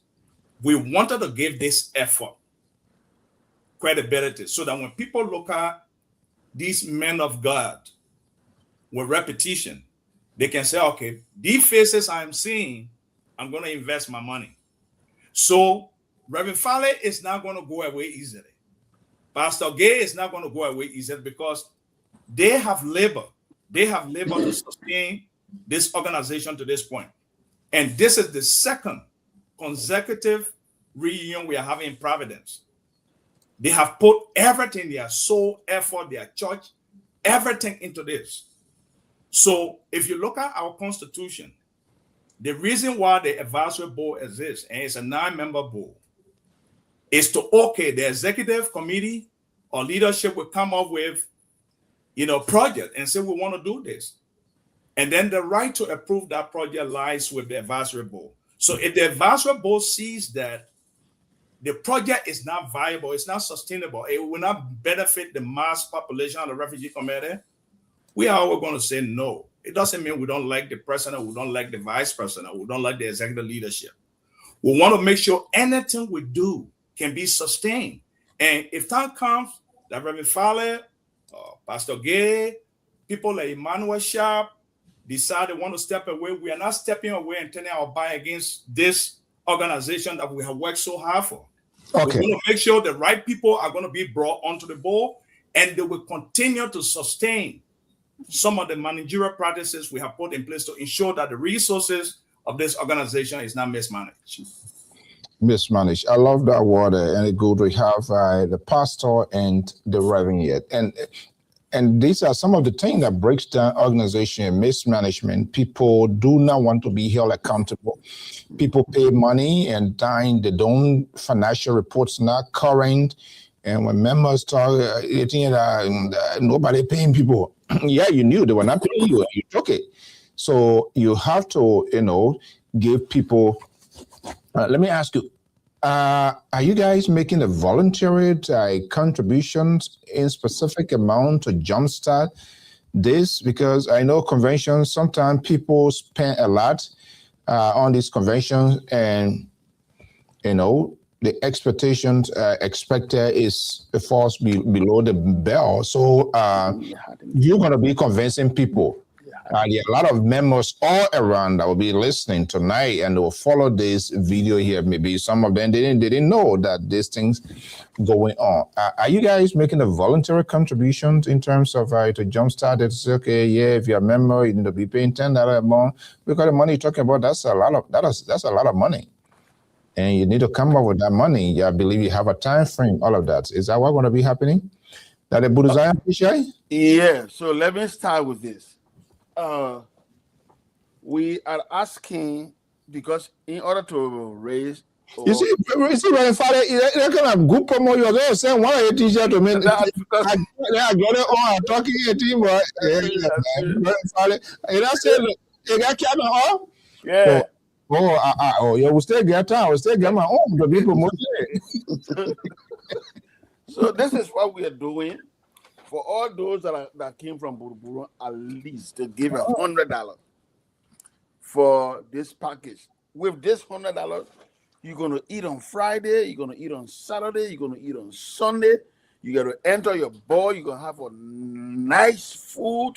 we wanted to give this effort credibility so that when people look at these men of God with repetition, they can say, okay, these faces I'm seeing, I'm going to invest my money. So Reverend Farley is not going to go away easily. Pastor Gay is not going to go away easily because they have labored. They have labored to sustain this organization to this point. And this is the second consecutive reunion we are having in Providence. They have put everything, their soul, effort, their church, everything into this. So if you look at our constitution, the reason why the advisory board exists, and it's a 9-member board, is to, okay, the executive committee or leadership will come up with, project and say, we want to do this. And then the right to approve that project lies with the advisory board. So if the advisory board sees that the project is not viable, it's not sustainable, it will not benefit the mass population of the refugee community, we are all going to say no. It doesn't mean we don't like the president, we don't like the vice president, we don't like the executive leadership. We want to make sure anything we do can be sustained. And if time comes that Reverend Fowler, Pastor Gay, people like Emmanuel Sharp decide they want to step away, we are not stepping away and turning our back against this organization that we have worked so hard for. Okay. We're going to make sure the right people are going to be brought onto the board, and they will continue to sustain some of the managerial practices we have put in place to ensure that the resources of this organization is not mismanaged. Mismanaged. I love that word, and it's good. We have the pastor and the reverend, and these are some of the things that breaks down organization mismanagement. People do not want to be held accountable. People pay money and dying. They don't, financial reports not current. And when members talk, nobody paying people. Yeah, you knew they were not paying you. You took it. So you have to, give people. Let me ask you, are you guys making a voluntary contributions in specific amount to jumpstart this? Because I know conventions, sometimes people spend a lot on these conventions, and, the expectations expected is falls below the bell. So you're going to be convincing people. There are a lot of members all around that will be listening tonight, and they will follow this video here. Maybe some of them they didn't know that these things going on. Are you guys making a voluntary contribution in terms of to jumpstart it? It's okay, yeah. If you're a member, you need to be paying $10 a month, because the money you're talking about, that's a lot of money, and you need to come up with that money. I believe you have a time frame. All of that, is that what's going to be happening? That the Buddha Yeah. So let me start with this. We are asking, because in order to raise, you see, my father, you kind of good promo. You're going to send one of your teachers to me. I get it on talking to team, but yeah. You will still get time. I will still get my own to be promoted. So this is what we are doing. For all those that came from Buruburu, at least to give $100 for this package. With this $100, you're going to eat on Friday, you're going to eat on Saturday, you're going to eat on Sunday. You're going to enter your board, you're going to have a nice food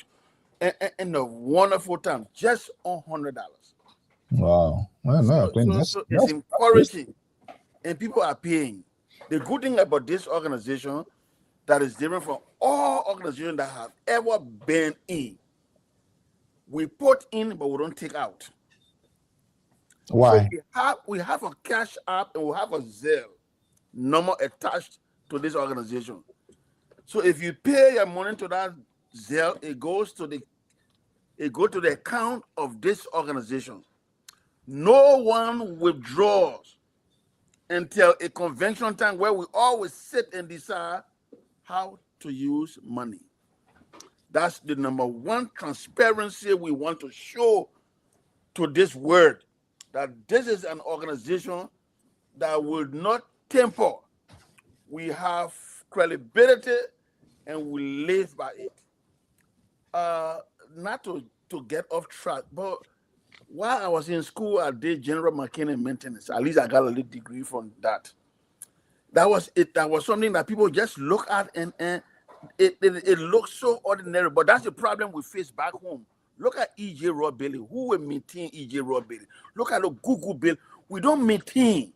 and a wonderful time, just on $100. Wow. Well, no, so it's encouraging, and people are paying. The good thing about this organization that is different from all organizations that have ever been in. We put in, but we don't take out. Why? So we have a cash app, and we have a Zelle number attached to this organization. So if you pay your money to that Zelle, it goes to the account of this organization. No one withdraws until a convention time where we always sit and decide how to use money. That's the number one transparency we want to show to this world, that this is an organization that will not temper. We have credibility and we live by it. Not to get off track, but while I was in school, I did general mechanic maintenance. At least I got a little degree from that. That was it. That was something that people just look at, and it looks so ordinary. But that's the problem we face back home. Look at E.J. Raw Bailey. Who will maintain E.J. Raw Bailey? Look at the Google bill. We don't maintain.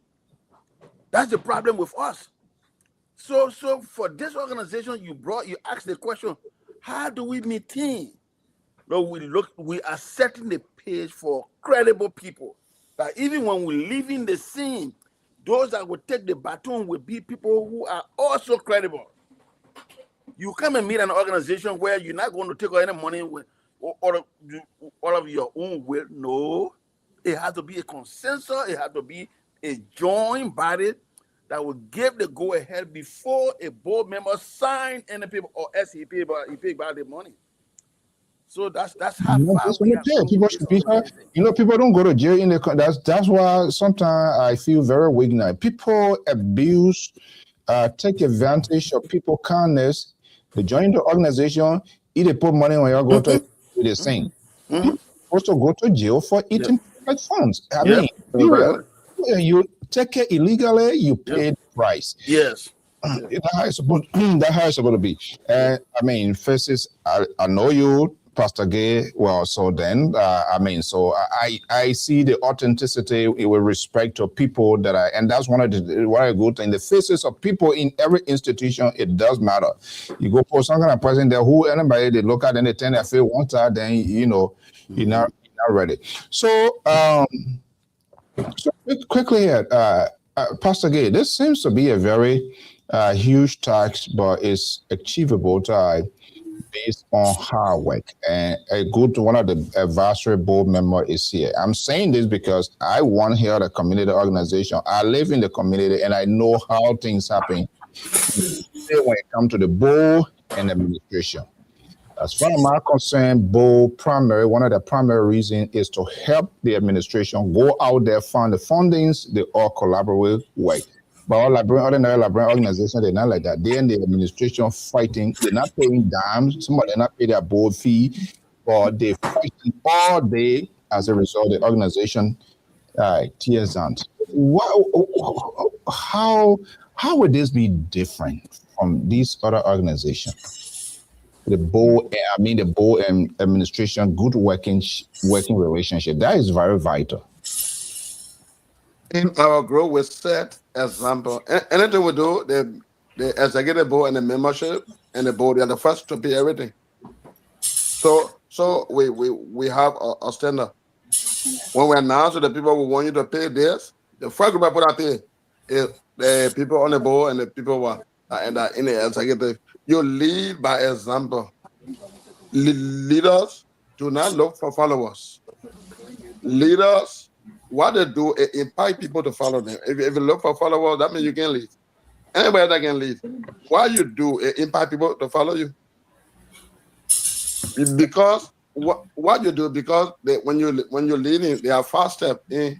That's the problem with us. So for this organization, you asked the question, how do we maintain? No, we are setting the page for credible people that even when we're leaving the scene, Those that will take the baton will be people who are also credible. You come and meet an organization where you're not going to take any money with all of your own will. No, it has to be a consensus. It has to be a joint body that will give the go ahead before a board member sign any paper or else he pay by the money. So that's how far we have come people with should this be hurt. organization. People don't go to jail in the that's why sometimes I feel very weak now. People abuse, take advantage of people's kindness. They join the organization, either put money on your go to do the same. People also go to jail for eating public funds. I mean, period. You take it illegally, you pay the price. Yes. That's how it's supposed to be. I mean, first is I know you, Pastor Gay. Well, so then so I see the authenticity with respect to people that and that's one of the what I go to in the faces of people in every institution. It does matter. You go for some kind of person there who anybody they look at and they tend to feel one time, then you're not ready. So quickly here, Pastor Gay, this seems to be a very huge tax, but it's achievable based on hard work. And a good one of the advisory board member is here. I'm saying this because I want here the community organization. I live in the community and I know how things happen when it comes to the board and administration. As far as I'm concerned, board primary, one of the primary reasons is to help the administration go out there, find the fundings, they all collaborate work. But all ordinary librarian organizations, they're not like that. They're in the administration fighting. They're not paying dimes. Some of them not pay their board fee, but they're fighting all day. As a result, the organization tears down. How would this be different from these other organizations? The board and administration, good working relationship. That is very vital. In our growth, we set example. Anything we do, the executive board and the membership and the board, they are the first to pay everything. So we have a standard. When we announce to the people we want you to pay this, the first group I put out there is the people on the board and the people who are in the executive. You lead by example. Leaders do not look for followers. Leaders, what they do is invite people to follow them. If you look for followers, that means you can lead. Anybody that can lead. What you do is invite people to follow you. Because what you do, because when you're leading, there are 5 steps in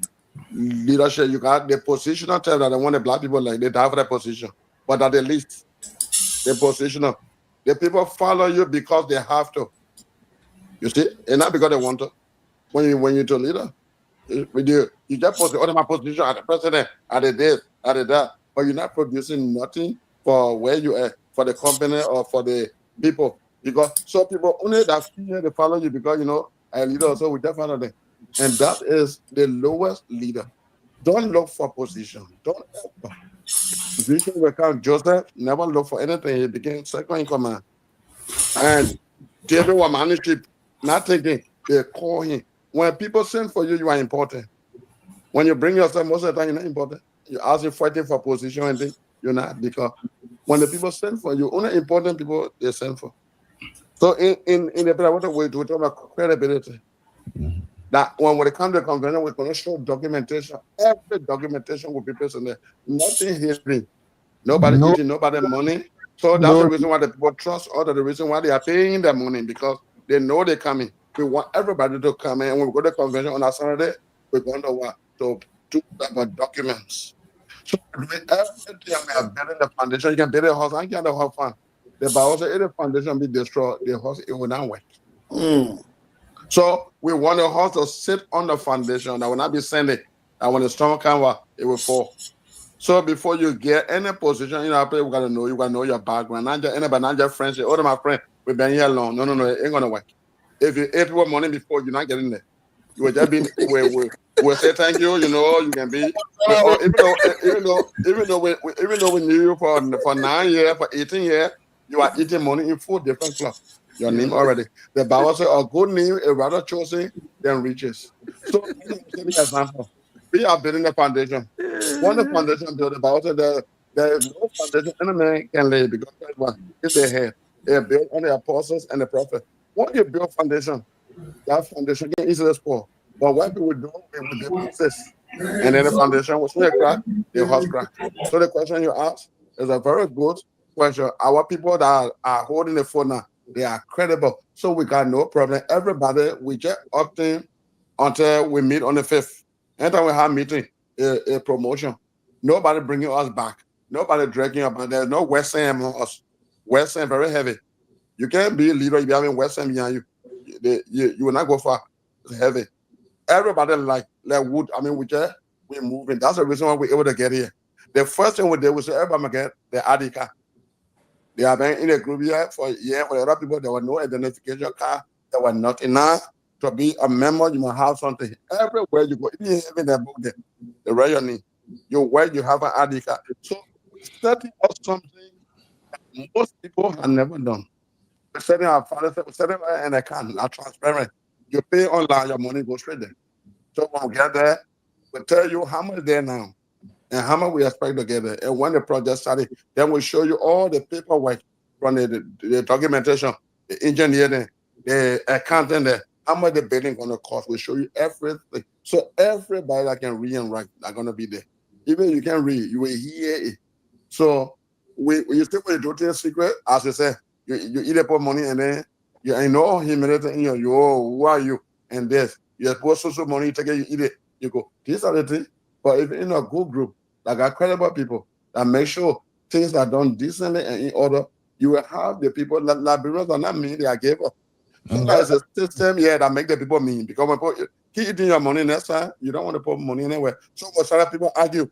leadership. You got the positional step that they want the black people like they have that position, but at the least, the positional. The people follow you because they have to. You see, and not because they want to. When you're a leader, you just post my position at the president, at the this, at the that, but you're not producing nothing for where you are, for the company or for the people. Because some people only that feel they follow you because a leader, so we just follow them. And that is the lowest leader. Don't look for position. Don't ever. Position will count. Joseph never look for anything. He became second in command. And David was managed, not thinking, they call him. When people send for you, you are important. When you bring yourself, most of the time, you're not important. You're asking fighting for position and things, you're not. Because when the people send for you, only important people they send for. So in the better way to talk about credibility. That when it comes to the convention, we're going to show documentation. Every documentation will be present there. Nothing hidden. Nobody eating, nobody money. So that's the reason why the people trust us, the reason why they are paying their money, because they know they're coming. We want everybody to come in. When we go to the convention on a Saturday, we're going to do about documents. So everything we are building the foundation. You can build a house, I can't have fun. The Bible says if the foundation be destroyed, the house it will not work. So we want the house to sit on the foundation that will not be sandy. And when the storm comes, it will fall. So before you get any position, we gotta know your background. Not just anybody, not just friends. Oh, my friend, we've been here long. No, it ain't gonna work. If you ate more money before, you're not getting there. You will just be we'll say thank you. You can be. Even though we knew you for 9 years, for 18 years, you are eating money in 4 different clubs. Your name already. The Bible says a good name is rather chosen than riches. So, give me an example. We are building a foundation. When the foundation built about it, there is no foundation any man can lay because that's what is their head. They are built on the apostles and the prophets. When you build foundation, that foundation can easily spoil. But what people do, we will build pieces. And then the foundation will soon crack, the house crack. So the question you ask is a very good question. Our people that are holding the phone now, they are credible. So we got no problem. Everybody, we just opting until we meet on the 5th. Anytime we have meeting, a promotion, nobody bringing us back. Nobody dragging up. There's no West Ham on us. West Ham very heavy. You can't be a leader if you having West Ham behind you. You will not go far. It's heavy. Everybody like wood. I mean, we're moving. That's the reason why we're able to get here. The first thing we did was everybody get the ID card. They have been in a group here for a year. For the other people, there was no identification card. There was nothing. Now, to be a member, you must have something. Everywhere you go, even in the book, the write your name. You have an ID card. So we're setting up something that most people have never done. We're setting our father, we're setting an account, not transparent. You pay online, your money goes straight there. So when we get there, we'll tell you how much there now and how much we expect to get there. And when the project started, then we'll show you all the paperwork from the documentation, the engineering, the accounting, how much the building going to cost. We'll show you everything. So everybody that can read and write are going to be there. Even if you can read, you will hear it. So you still want to do things secret, as you say, you eat up money and then you know humility in you. Who are you? And this, you post social money, you take it, you eat it. You go, these are the things. But if in a good group, like are credible people that make sure things are done decently and in order, you will have the people that Liberians are not mean, they are giver. There's a system here that make the people mean because when people keep eating your money next time, you don't want to put money anywhere. So much other people argue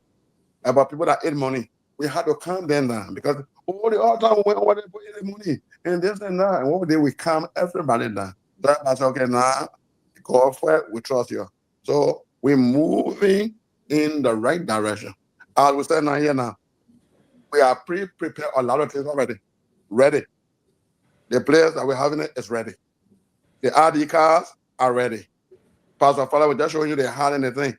about people that eat money. We had to calm them down because all the time we went over there put the money and this and that. And one day we calm everybody down. So I said, okay, now go for it, we trust you. So we're moving in the right direction. As we stand here now, we are prepared a lot of things already. Ready. The players that we're having is ready. The ID cards are ready. Pastor Father, we're just showing you the hard and the thing.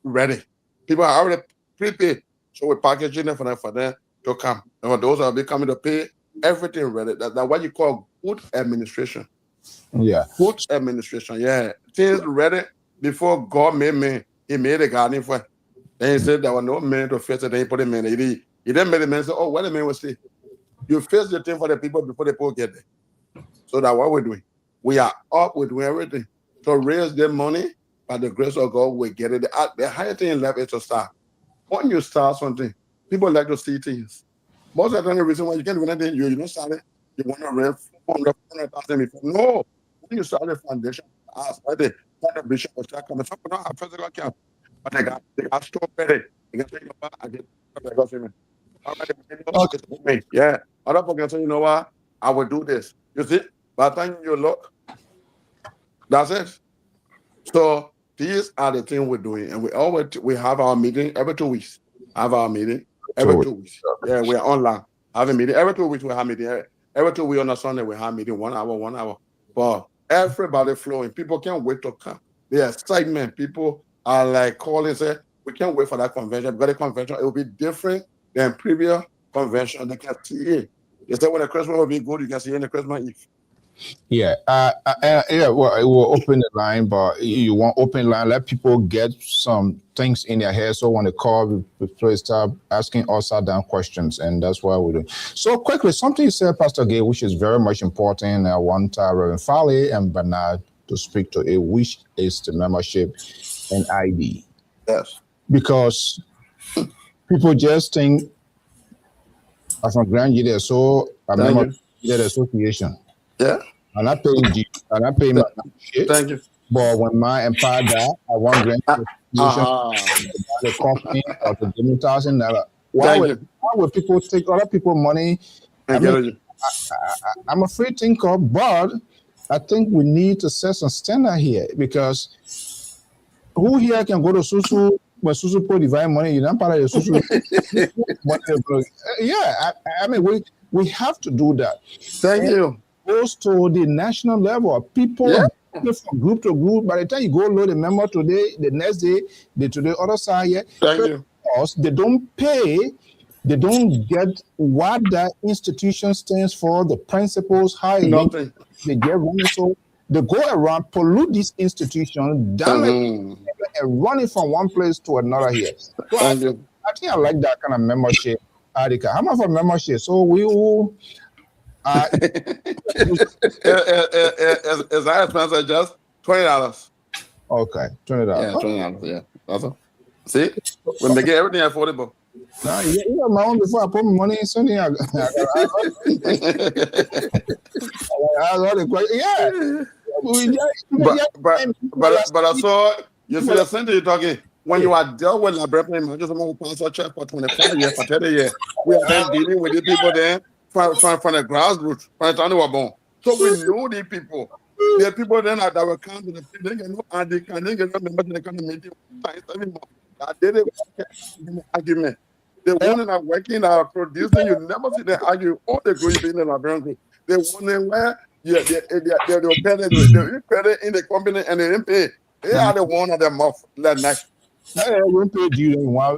Ready. People are already prepaid. So we're packaging it for them to come. And for those that will be coming to pay, everything ready. That's what you call good administration. Yeah. Good administration, yeah. Things ready before God made man. He made a garden for it. Then he said there was no man to face it. Then he put a man. He didn't make the man say, oh, what the man will say. You face the thing for the people before the people get there. So that's what we're doing. We are up, we're doing everything. To raise the money, by the grace of God, we get it. The higher thing in life is to start. When you start something, people like to see things. Most of the time, the reason why you can't do anything, you don't start it, you want to rent 400,000 before. No, when you start the foundation, ask why the bishop will start coming. Some people don't have physical account, but they got store credit. They can say, you know what, I get it. Yeah. Other people can say, you know what, I will do this. You see, by the time you look, that's it. So these are the things we're doing, and we have our meeting every 2 weeks. Have our meeting every 2 weeks. Yeah, we're online. Have a meeting every 2 weeks. We have a meeting every 2 weeks on a Sunday. We have a meeting 1 hour. But everybody flowing. People can't wait to come. The excitement. People are like calling, say, we can't wait for that convention. Because the convention it will be different than previous convention. They can see it. They say when the Christmas will be good, you can see it in the Christmas Eve. Yeah, well, it will open the line, but you want open line, let people get some things in their head. So when they call, we start asking us down questions, and that's what we do. So quickly, something you said, Pastor Gay, which is very much important. I want Reverend Fale and Bernard to speak to it, which is the membership and ID. Yes. Because people just think, as a grand leader, so a member of the association. Yeah. I'm not paying G. I'm not paying my shit. Thank you. But when my empire died, I want grant the company of the $1,000. Why would people take other people's money? I'm a free thinker, but I think we need to set some standard here because who here can go to Susu when Susu put divine money? You're not part of the Susu. Yeah, I mean, we have to do that. Thank you. Goes to the national level. People from group to group. By the time you go load a member today, the next day, to the other side here, Thank you. they don't pay. They don't get what that institution stands for, the principles, how it links, they get running. So they go around, pollute this institution, damage and running from one place to another here. So I think I like that kind of membership article. How much for membership? So we will. Is that expensive? Just $20. Okay, $20. Yeah, $20. Yeah, that's all. See, when they get everything affordable. Nah, you my own before I put my money in something. I but I saw you see the center you're talking when you are dealt with Lpr-Tv, just someone who passed a check for 25 years, for 30 years. We have been dealing with these people there from the grassroots, from the time they were born. So we know these people. There are people then that will come to the they get no and they can get no members in the kind of meeting. They argument. The one that are working, are producing, you never see them argue. All the group in the Lpr-Tv. The one where they credit in the company and they didn't pay. They are the one of them off that night. I won't pay you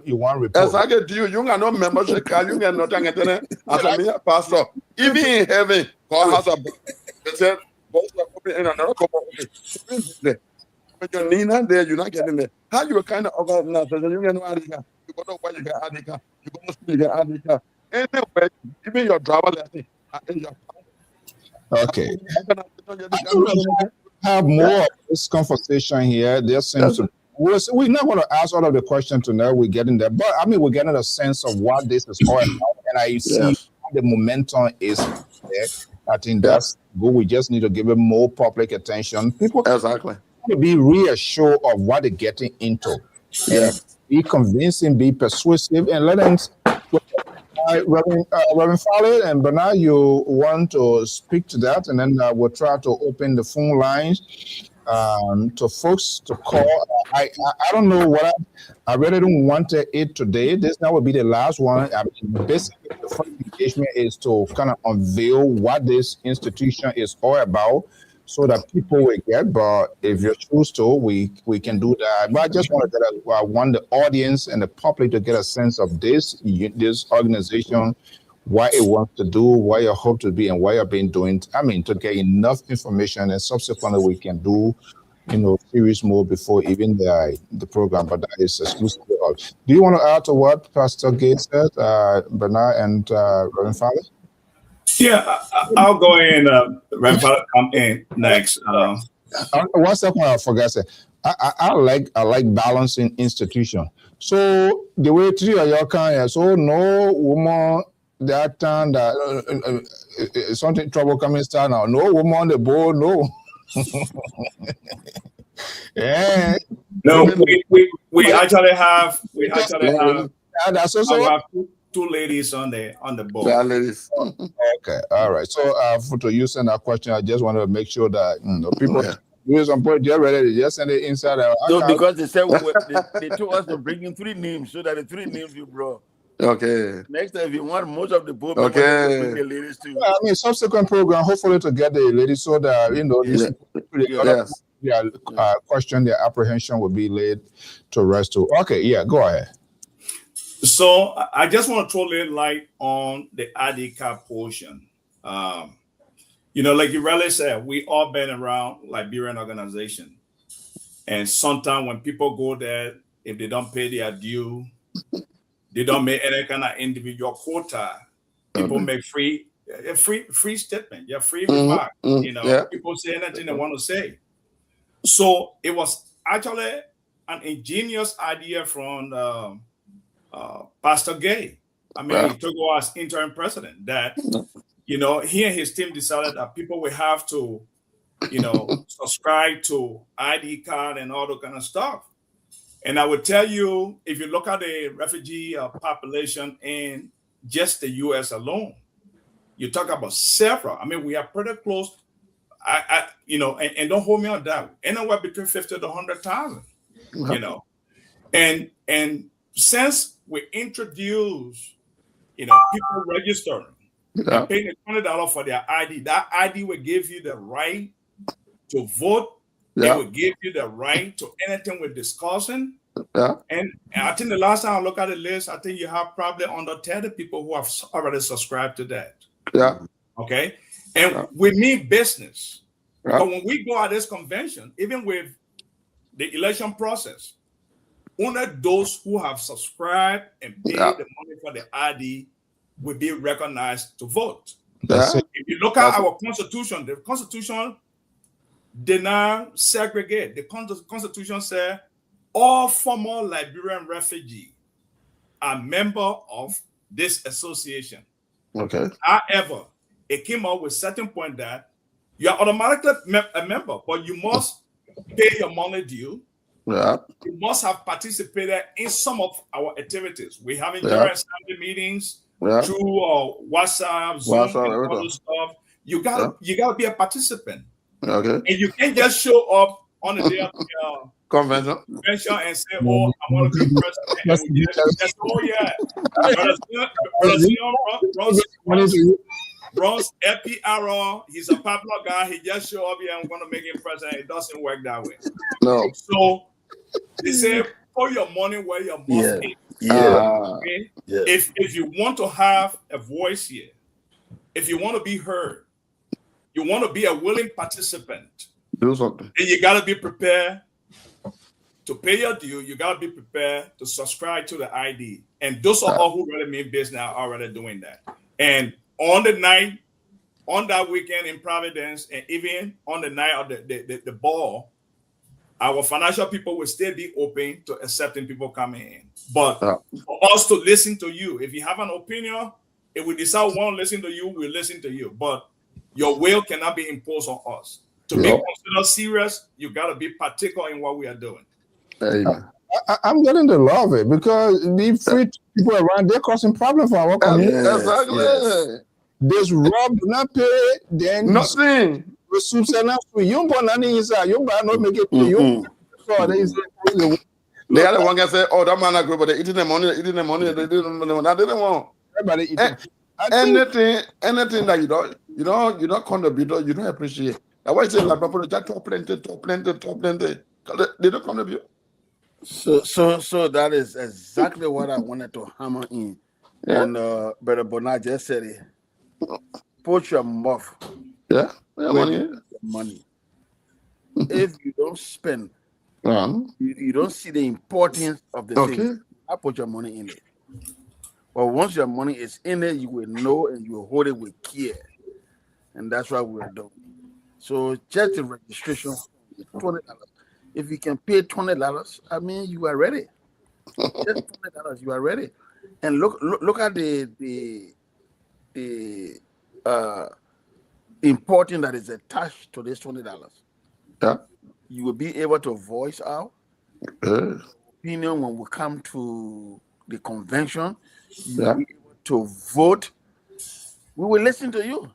you want report. Exactly, you got no membership card, you got nothing as a pastor. Even in heaven, God has a they said both are open in another company. When you're Nina there, you're not getting there. How you kind of organization, you get no idea. You go to where you get Adika, you go to school, you get Adika. Anyway, even your driver lesson. Okay. Have more of this conversation here. There seems to we're not going to ask all of the questions tonight. We're getting there, but I mean, we're getting a sense of what this is all about, and I see the momentum is there. I think that's good. We just need to give it more public attention. People to be reassured of what they're getting into. Be convincing, be persuasive, and let them. Reverend Fowler and Bernard, you want to speak to that, and then we'll try to open the phone lines to folks to call. I don't know what I really don't want it today. This now will be the last one. I mean, basically, the first engagement is to kind of unveil what this institution is all about, so that people will get. But if you choose to, we can do that. But I just want to get want the audience and the public to get a sense of this organization, what it wants to do, what you hope to be, and what you've been doing. I mean, to get enough information, and subsequently we can do, series more before even the program. But that is exclusive. Do you want to add to what Pastor Gates said, Bernard and Reverend Father? Yeah, I'll go in. Reverend Father come in next. 1 second, I forgot to say. I like balancing institution. So the way three of your kind, so no woman that time that something trouble coming start now. No woman on the board, no. Yeah. No, we actually have that's also have two ladies on the board. Yeah, ladies. Okay, all right. So to you send that question, I just want to make sure that people do some point. They're ready. They just send it inside. No, because they said they told us to bring in 3 names, so that the 3 names you brought. Okay. Next time, if you want most of the board, bring the ladies too. Yeah, I mean, subsequent program, hopefully to get the ladies so that question, their apprehension will be laid to rest too. Okay, yeah, go ahead. So I just want to throw a little light on the IDCA portion. Like you really said, we all been around Liberian organization. And sometimes when people go there, if they don't pay their due, they don't make any kind of individual quota. People make free statement. Yeah, free remark. People say anything they want to say. So it was actually an ingenious idea from Pastor Gay. I mean, he took over as interim president that, he and his team decided that people will have to, subscribe to ID card and all that kind of stuff. And I would tell you, if you look at the refugee population in just the U.S. alone, you talk about several. I mean, we are pretty close. And don't hold me on that. Anywhere between 50 to 100,000. And since we introduced, people registering, paying $20 for their ID, that ID will give you the right to vote It will give you the right to anything we're discussing. Yeah. And I think the last time I looked at the list, I think you have probably under 30 people who have already subscribed to that. Yeah. Okay. And we mean business. Yeah. But when we go at this convention, even with the election process, only those who have subscribed and paid the money for the ID will be recognized to vote. That's it. If you look at our constitution, the constitution did not segregate. The constitution said all former Liberian refugees are member of this association. Okay. However, it came up with certain point that you are automatically a member, but you must pay your money due. Yeah. You must have participated in some of our activities. We have general assembly meetings through WhatsApp, Zoom, and all this stuff. You gotta be a participant. Okay. And you can't just show up on the day of the convention and say, "Oh, I want to be president." And just, "Oh yeah, Bronze Lpr, he's a popular guy. He just show up here and want to make him president." It doesn't work that way. No. So they say, put your money where your mouth is. Okay? If you want to have a voice here, if you want to be heard, you want to be a willing participant, do something. And you got to be prepared to pay your due. You got to be prepared to subscribe to the ID. And those are all who really mean business are already doing that. And on the night, on that weekend in Providence, and even on the night of the ball, our financial people will still be open to accepting people coming in. But for us to listen to you, if you have an opinion, if we decide we want to listen to you, we'll listen to you. But your will cannot be imposed on us. To be considered serious, you got to be particular in what we are doing. I'm getting to love it because the free people around, they're causing problems for our community. Exactly. There's rob, not pay, then nothing. You not make it to you. So they are the one that say, "Oh, that man agree, but they eating the money, They didn't want. Everybody eating. Anything that you don't contribute, you don't appreciate. That's why I say like people just talk plenty. They don't contribute. So that is exactly what I wanted to hammer in. Yeah. And Brother Bonat just said it. Put your mouth. Money. If you don't spend, you don't see the importance of the thing. I put your money in it. But once your money is in it, you will know and you will hold it with care. And that's what we're doing. So just the registration, $20. If you can pay $20, I mean, you are ready. Just $20, you are ready. And look at the important that is attached to this $20. Yeah. You will be able to voice out opinion when we come to the convention. You will be able to vote. We will listen to you.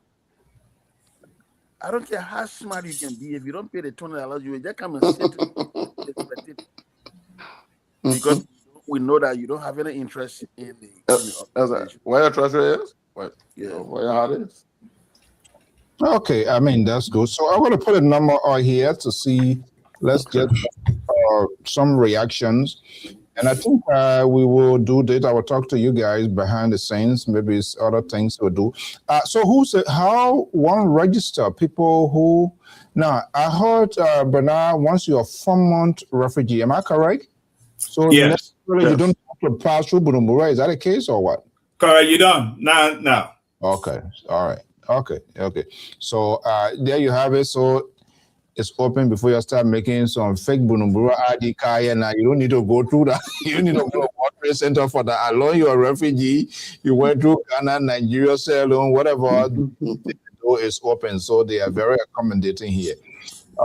I don't care how smart you can be. If you don't pay the $20, you will just come and sit because we know that you don't have any interest in the where your treasury is. Where your heart is. Okay, I mean, that's good. So I'm going to put a number on here to see. Let's get some reactions. And I think we will do that. I will talk to you guys behind the scenes. Maybe it's other things we'll do. So how one register people who... Now, I heard, Bernard, once you're a 4-month refugee, am I correct? So yes. You don't have to pass through Bujumbura. Is that the case or what? Correct, you don't. No. Okay, all right. Okay. So there you have it. So it's open before you start making some fake Bujumbura ID card, and you don't need to go through that. You need to go to World Trade Center for that. Alone you're a refugee, you went through Ghana, Nigeria, Sierra Leone, whatever. The door is open, so they are very accommodating here.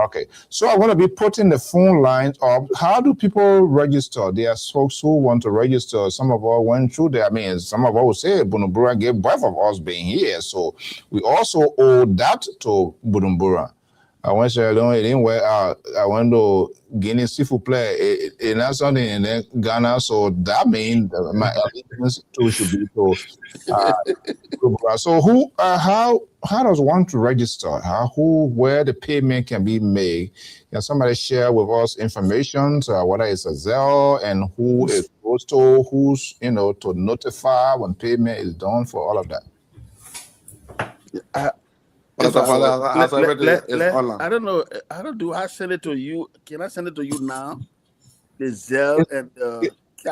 Okay, so I want to be putting the phone lines up. How do people register? There are folks who want to register. Some of us went through there. I mean, some of us will say Bujumbura gave birth of us being here. So we also owe that to Bujumbura. I went to it didn't work out. I went to Guinea seafood play. It not something in Ghana, so that means my allegiance too should be to. So who, how does one to register? Where the payment can be made? Can somebody share with us information, whether it's a Zelle and who it goes to, who's to notify when payment is done for all of that? I don't know. Do I send it to you? Can I send it to you now? The Zelle and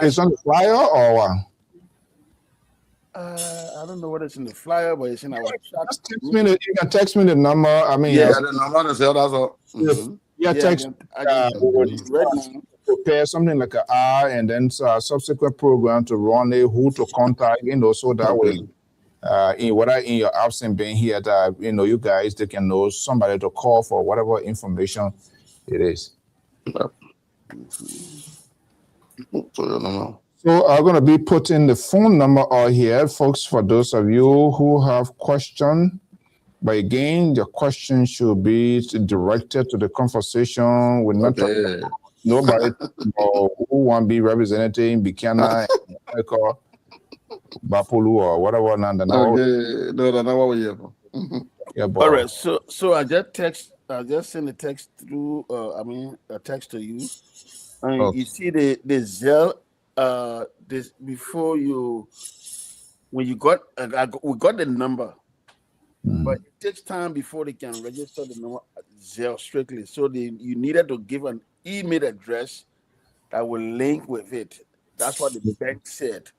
it's on the flyer or what? I don't know what it's in the flyer, but it's in our chat. You can text me the number. I mean, the number is Zelle. That's all. Text. Prepare something like an hour and then a subsequent program to run it, who to contact, so that way. In your absence being here, that you guys, they can know somebody to call for whatever information it is. So I'm going to be putting the phone number out here, folks, for those of you who have questions. But again, your question should be directed to the conversation. We're not talking about nobody who want to be represented in Buchanan, Bapulu, or whatever. No, that's not what we're here for. Yeah, all right. So I just send a text through. A text to you. You see the Zelle. This before you, when you got, we got the number, but it takes time before they can register the number Zelle strictly. So you needed to give an email address that will link with it. That's what the bank said.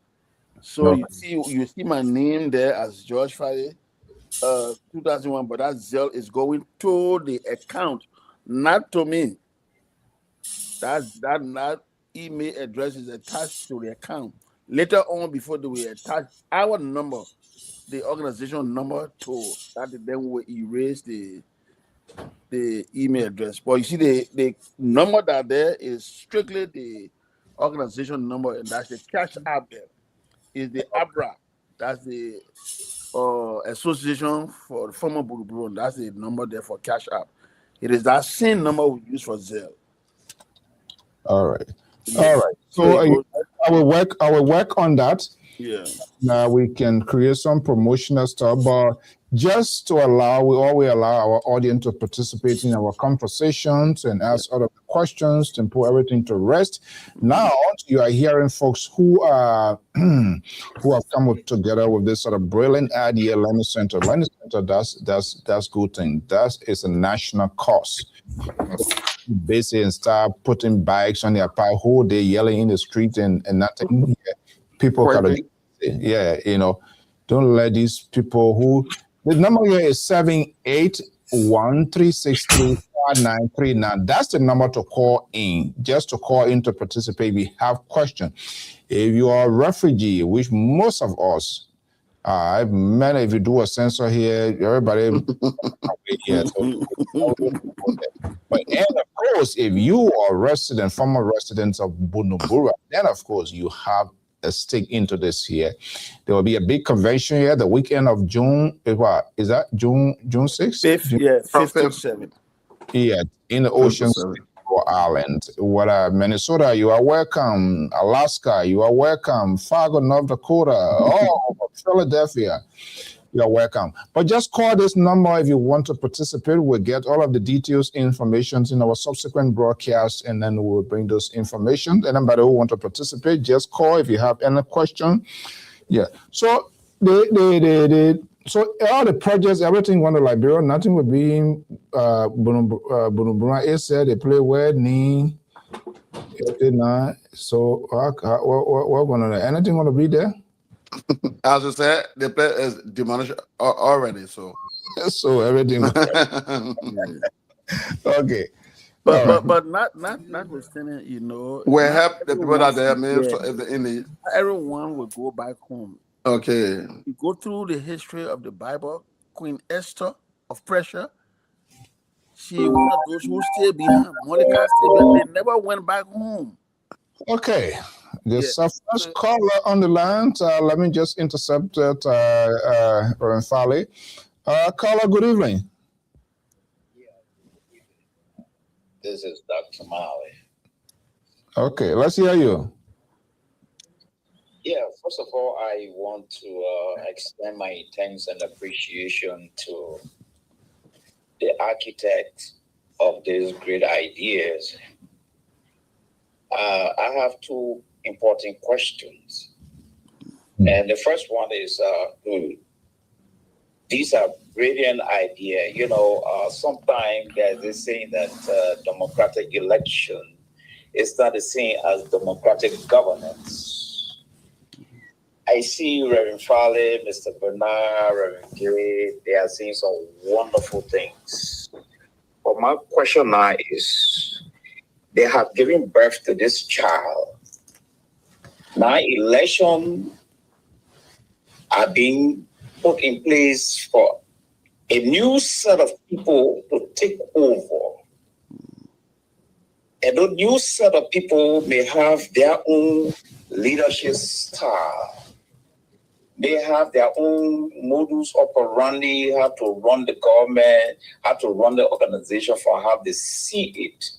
So you see my name there as George Friday, 2001, but that Zelle is going to the account, not to me. That email address is attached to the account. Later on, before they will attach our number, the organization number, to that, then will erase the email address. But you see, the number that there is strictly the organization number, and that's the cash app there. Is the ABRA. That's the Association for Former Buru. That's the number there for cash app. It is that same number we use for Zelle. All right. So I will work on that. Yeah. Now we can create some promotional stuff, but just to allow our audience to participate in our conversations and ask other questions and put everything to rest. Now you are hearing folks who have come together with this sort of brilliant idea. Learning Center, that's good thing. That is a national cause. Basically, and start putting bikes on their path, whole day yelling in the street and nothing. People can, don't let these people who, the number here is 781-363-5939. That's the number to call in, just to call in to participate. We have questions. If you are a refugee, which most of us are, if you do a census here, everybody here. But and of course, if you are former residents of Bunumbura, then of course you have a stake into this here. There will be a big convention here the weekend of June. Is that June 6th? 5th, yeah, 5th or 7th. Yeah, in the Ocean State Island. Minnesota, you are welcome. Alaska, you are welcome. Fargo, North Dakota, Philadelphia, you are welcome. But just call this number if you want to participate. We'll get all of the details, information in our subsequent broadcast, and then we'll bring those information. Anybody who want to participate, just call if you have any question. Yeah. So so all the projects, everything went to Liberia. Nothing would be in Bunumbura. It said they play word ni. So what going to anything going to be there? As I said, the place is demolished already. So everything. Okay. But notwithstanding, we help the people that they in need. Everyone will go back home. Okay. You go through the history of the Bible. Queen Esther of Prussia, she one of those who stayed behind. Mordecai stayed behind. They never went back home. Okay. There's a first caller on the line. Let me just intercept that, Reverend Fally. Caller, good evening. This is Dr. Mali. Okay, let's hear you. Yeah, first of all, I want to extend my thanks and appreciation to the architect of these great ideas. I have two important questions. And the first one is, these are brilliant ideas. You know, sometimes there's this saying that democratic election is not the same as democratic governance. I see Reverend Farley, Mr. Bernard, Reverend Gary, they are saying some wonderful things. But my question now is, they have given birth to this child. Now election are being put in place for a new set of people to take over. And the new set of people may have their own leadership style. They have their own modus operandi, how to run the government, how to run the organization for how they see it.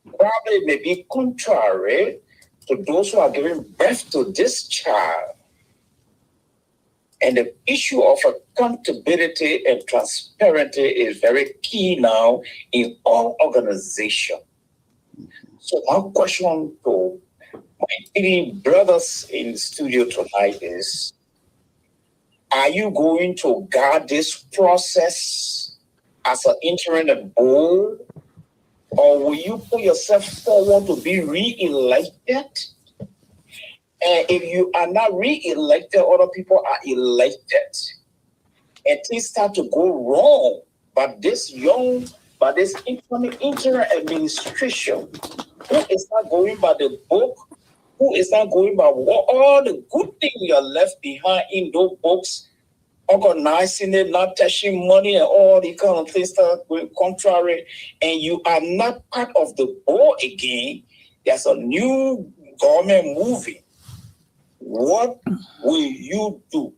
Probably may be contrary to those who are giving birth to this child. And the issue of accountability and transparency is very key now in all organizations. So my question to my three brothers in the studio tonight is, are you going to guard this process as an interim board, or will you put yourself forward to be re-elected? And if you are not re-elected, other people are elected, and things start to go wrong. But this interim administration, who is not going by the book, who is not going by what all the good things you are left behind in those books, organizing it, not touching money and all the kind of things start going contrary, and you are not part of the board again. There's a new government moving. What will you do?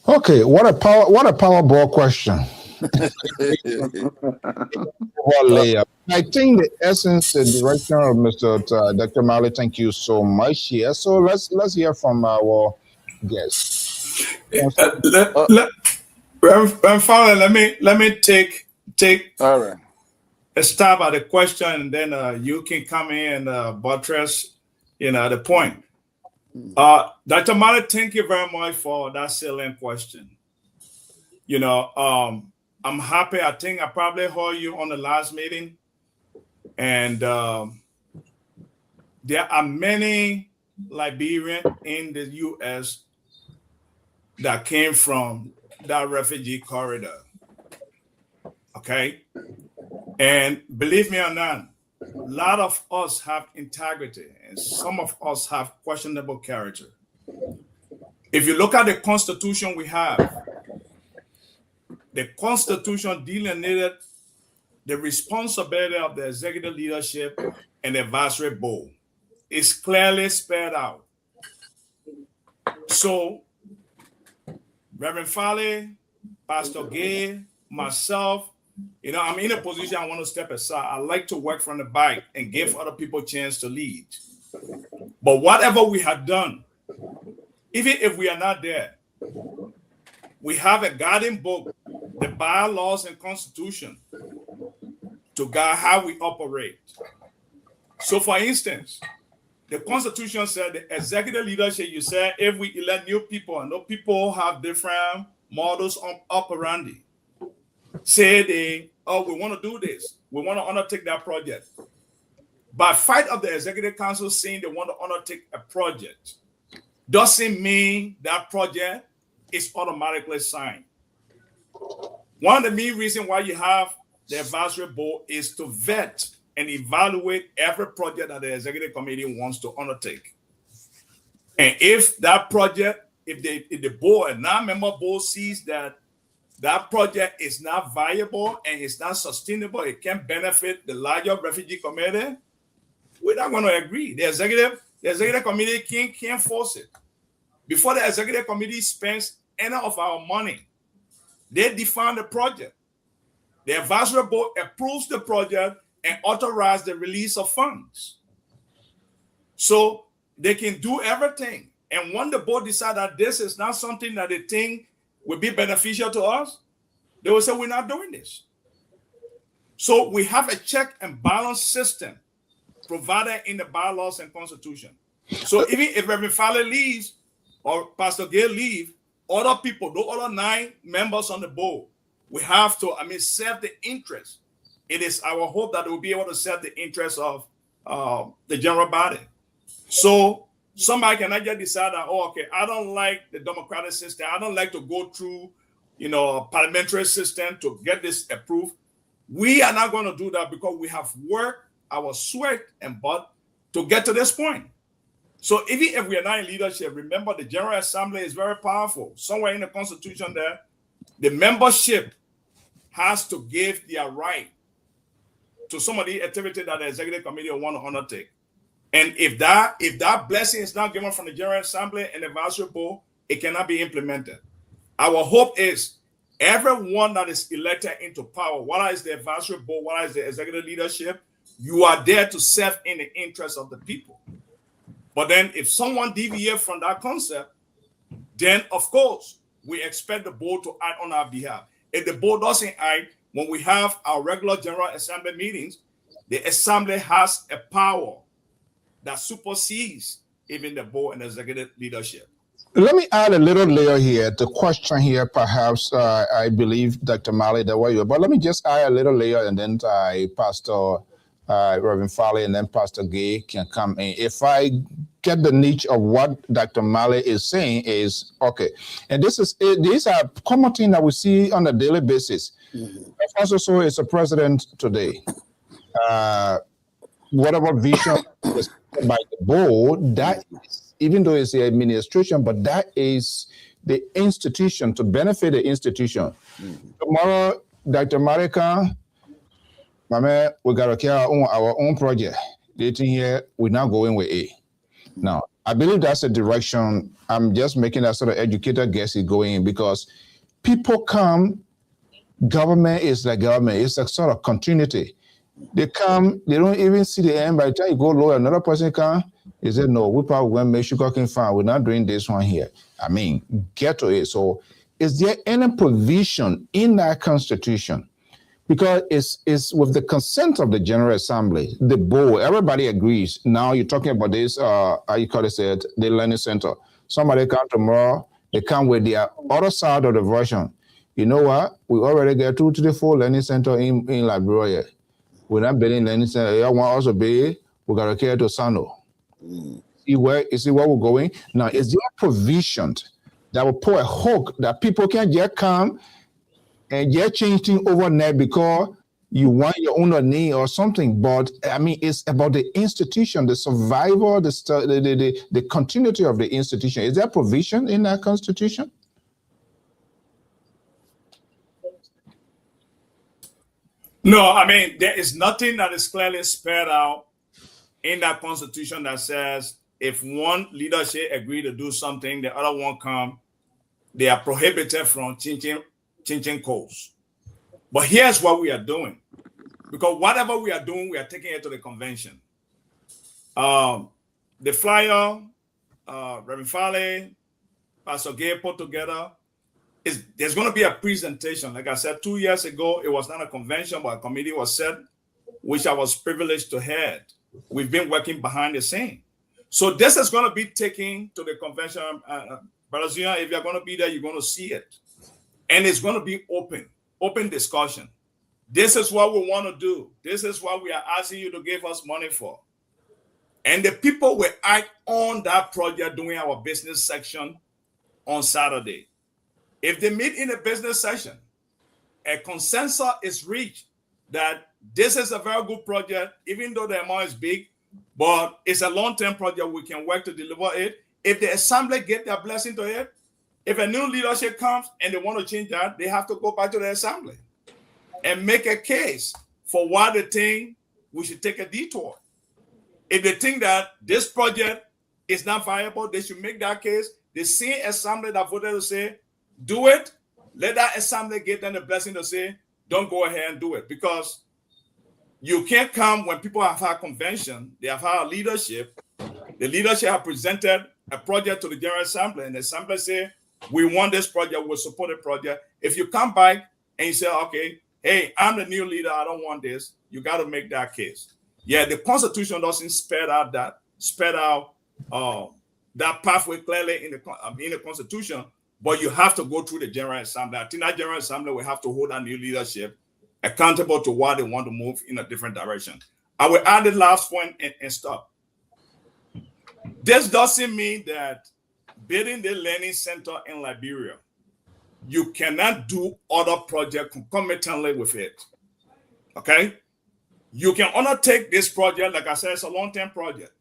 Okay, what a Powerball question. I think the essence, the direction of Mr. Dr. Mali, thank you so much here. So let's hear from our guest. Finally, let me take All right. a stab at the question, and then you can come in and buttress, the point. Dr. Mali, thank you very much for that salient question. I'm happy. I think I probably heard you on the last meeting, and there are many Liberians in the U.S. that came from that refugee corridor. Okay? And believe me or not, a lot of us have integrity, and some of us have questionable character. If you look at the Constitution we have, the Constitution delineated the responsibility of the executive leadership and the advisory board. It's clearly spelled out. So, Reverend Farley, Pastor Gay, myself, I'm in a position I want to step aside. I like to work from the back and give other people a chance to lead. But whatever we have done, even if we are not there, we have a guiding book, the bylaws and constitution, to guide how we operate. So, for instance, the Constitution said the executive leadership, you said if we elect new people, and those people have different models of operandi, say we want to do this, we want to undertake that project. By fight of the executive council saying they want to undertake a project, doesn't mean that project is automatically signed. One of the main reasons why you have the advisory board is to vet and evaluate every project that the executive committee wants to undertake. And if that project, if the board, a non-member board sees that project is not viable and it's not sustainable, it can't benefit the larger refugee committee, we're not going to agree. The executive committee can't force it. Before the executive committee spends any of our money, they define the project. The advisory board approves the project and authorizes the release of funds. So they can do everything. And when the board decides that this is not something that they think will be beneficial to us, they will say, we're not doing this. So we have a check and balance system provided in the bylaws and constitution. So even if Reverend Fowler leaves or Pastor Gale leave, other people, the other 9 members on the board, we have to, serve the interest. It is our hope that we'll be able to serve the interest of the general body. So somebody cannot just decide that, I don't like the democratic system. I don't like to go through, parliamentary system to get this approved. We are not going to do that because we have worked our sweat and blood to get to this point. So even if we are not in leadership, remember the General Assembly is very powerful. Somewhere in the Constitution there, the membership has to give their right to some of the activity that the Executive Committee will want to undertake. And if that blessing is not given from the General Assembly and the Advisory Board, it cannot be implemented. Our hope is everyone that is elected into power, whether it's the Advisory Board, whether it's the executive leadership, you are there to serve in the interest of the people. But then if someone deviates from that concept, then of course, we expect the board to act on our behalf. If the board doesn't act, when we have our regular General Assembly meetings, the Assembly has a power that supersedes even the board and executive leadership. Let me add a little layer here. The question here, perhaps, I believe, Dr. Malley, the way you are, but let me just add a little layer, and then Pastor Reverend Farley and then Pastor Gay can come in. If I get the niche of what Dr. Malley is saying is, okay, and these are common things that we see on a daily basis. Afonso So is a president today. Whatever vision is by the board, that is, even though it's the administration, but that is the institution, to benefit the institution. Tomorrow, Dr. Marika, Mame, we got to carry our own project. Dating here, we're not going with A. Now, I believe that's the direction. I'm just making that sort of educated guess is going in, because people come, government is like government. It's a sort of continuity. They come, they don't even see the end. By the time you go lower, another person come, they say, no, we probably going to make sugar cane farm. We're not doing this one here. Get to it. So is there any provision in that constitution? Because it's with the consent of the General Assembly, the board, everybody agrees. Now you're talking about this, how you call it, the learning center. Somebody come tomorrow, they come with their other side of the version. You know what? We already get 2 to the 4 learning center in Liberia. We're not building learning center. You want us to be, we got to carry to Sano. You see where we're going? Now, is there provision that will put a hook that people can just come and just change things overnight because you want your own need or something? But it's about the institution, the survival, the continuity of the institution. Is there provision in that constitution? No, there is nothing that is clearly spelled out in that constitution that says if one leadership agree to do something, the other one come, they are prohibited from changing codes. But here's what we are doing. Because whatever we are doing, we are taking it to the convention. The flyer, Reverend Farley, Pastor Gay put together, there's going to be a presentation. Like I said, 2 years ago, it was not a convention, but a committee was set, which I was privileged to head. We've been working behind the scene. So this is going to be taken to the convention. Brother Zion, if you're going to be there, you're going to see it. And it's going to be open discussion. This is what we want to do. This is what we are asking you to give us money for. And the people will act on that project during our business section on Saturday. If they meet in a business session, a consensus is reached that this is a very good project, even though the amount is big, but it's a long-term project. We can work to deliver it. If the assembly get their blessing to it, if a new leadership comes and they want to change that, they have to go back to the assembly and make a case for why they think we should take a detour. If they think that this project is not viable, they should make that case. The same assembly that voted to say, do it, let that assembly get them the blessing to say, don't go ahead and do it, because you can't come when people have had convention, they have had leadership. The leadership have presented a project to the General Assembly, and the Assembly say, we want this project, we'll support the project. If you come back and you say, okay, hey, I'm the new leader, I don't want this, you got to make that case. Yeah, the Constitution doesn't spell out that pathway clearly in the Constitution, but you have to go through the General Assembly. I think that General Assembly will have to hold that new leadership accountable to why they want to move in a different direction. I will add the last point and stop. This doesn't mean that building the learning center in Liberia, you cannot do other projects concomitantly with it. Okay? You can undertake this project, like I said, it's a long-term project.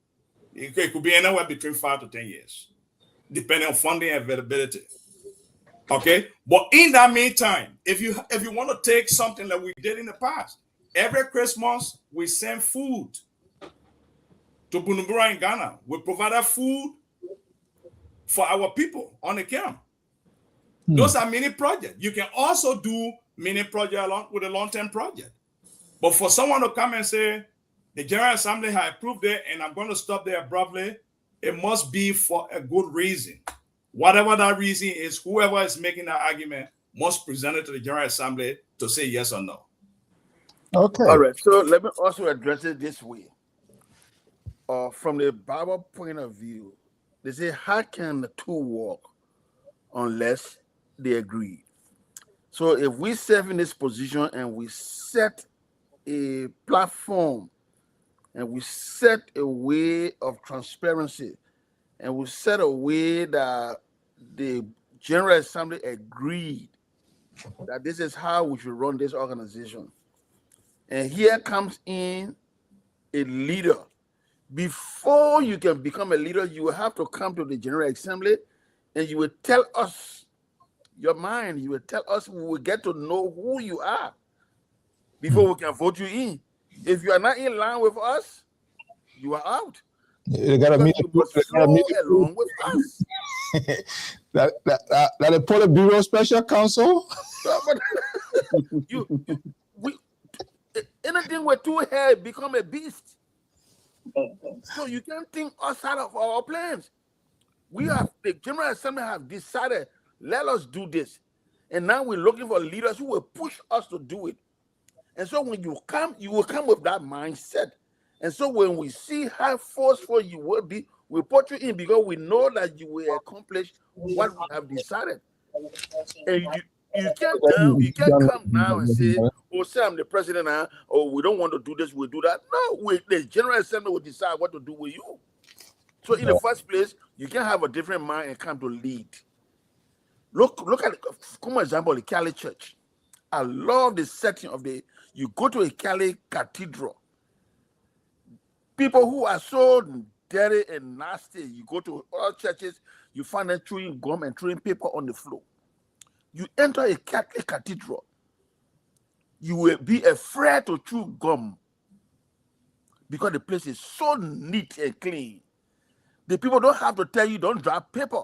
It could be anywhere between 5 to 10 years, depending on funding availability. Okay? But in that meantime, if you want to take something that we did in the past, every Christmas we send food to Bunumbura in Ghana. We provided food for our people on the camp. Those are mini projects. You can also do mini project along with a long-term project. But for someone to come and say, the General Assembly has approved it and I'm going to stop there abruptly, it must be for a good reason. Whatever that reason is, whoever is making that argument must present it to the General Assembly to say yes or no. Okay. All right. So let me also address it this way. From the Bible point of view, they say, how can the two walk unless they agree? So if we serve in this position and we set a platform and we set a way of transparency and we set a way that the General Assembly agreed that this is how we should run this organization. And here comes in a leader. Before you can become a leader, you will have to come to the General Assembly and you will tell us your mind. You will tell us, we will get to know who you are before we can vote you in. If you are not in line with us, you are out. You gotta meet along with us. that a Politburo special counsel. Anything with two heads become a beast. So you can't think outside of our plans. The General Assembly have decided, let us do this. And now we're looking for leaders who will push us to do it. And so when you come, you will come with that mindset. And so when we see how forceful you will be, we put you in because we know that you will accomplish what we have decided. And you can't come now and say, oh, say I'm the president now, or we don't want to do this, we'll do that. No, the General Assembly will decide what to do with you. So in the first place, you can have a different mind and come to lead. Look at, for example, the Cali Church. I love the setting of you go to a Cali cathedral. People who are so dirty and nasty, you go to all churches, you find them chewing gum and throwing paper on the floor. You enter a Catholic cathedral, you will be afraid to chew gum because the place is so neat and clean. The people don't have to tell you, don't drop paper.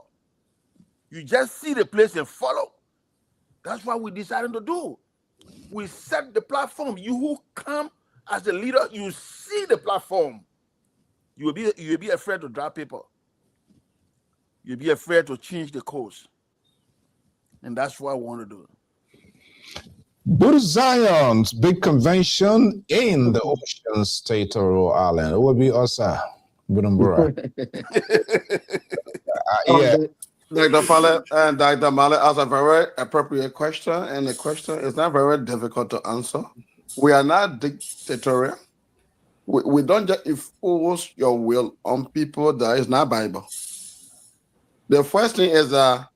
You just see the place and follow. That's what we decided to do. We set the platform. You who come as a leader, you see the platform. You will be afraid to drop paper. You'll be afraid to change the course. And that's what I want to do. Buddha Zion's big convention in the Ocean State of Rhode Island. It will be Osa Bunumbura. Yeah. Dr. Fale and Dr. Male asked a very appropriate question, and the question is not very difficult to answer. We are not dictatorial. We don't just impose your will on people. That is not Bible. The first thing is that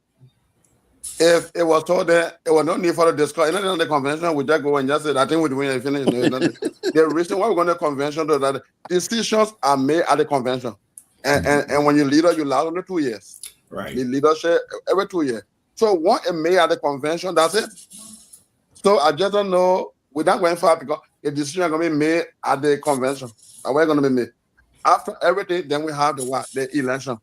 if it was told that it was no need for the discussion, anything on the convention, we just go and just say, I think we're doing it, finish. The reason why we're going to convention is that decisions are made at the convention. And when you're leader, you last only 2 years. Right. The leadership every 2 years. So once it made at the convention, that's it. So I just don't know. We're not going far because the decision is going to be made at the convention. And we're going to be made. After everything, then we have the election.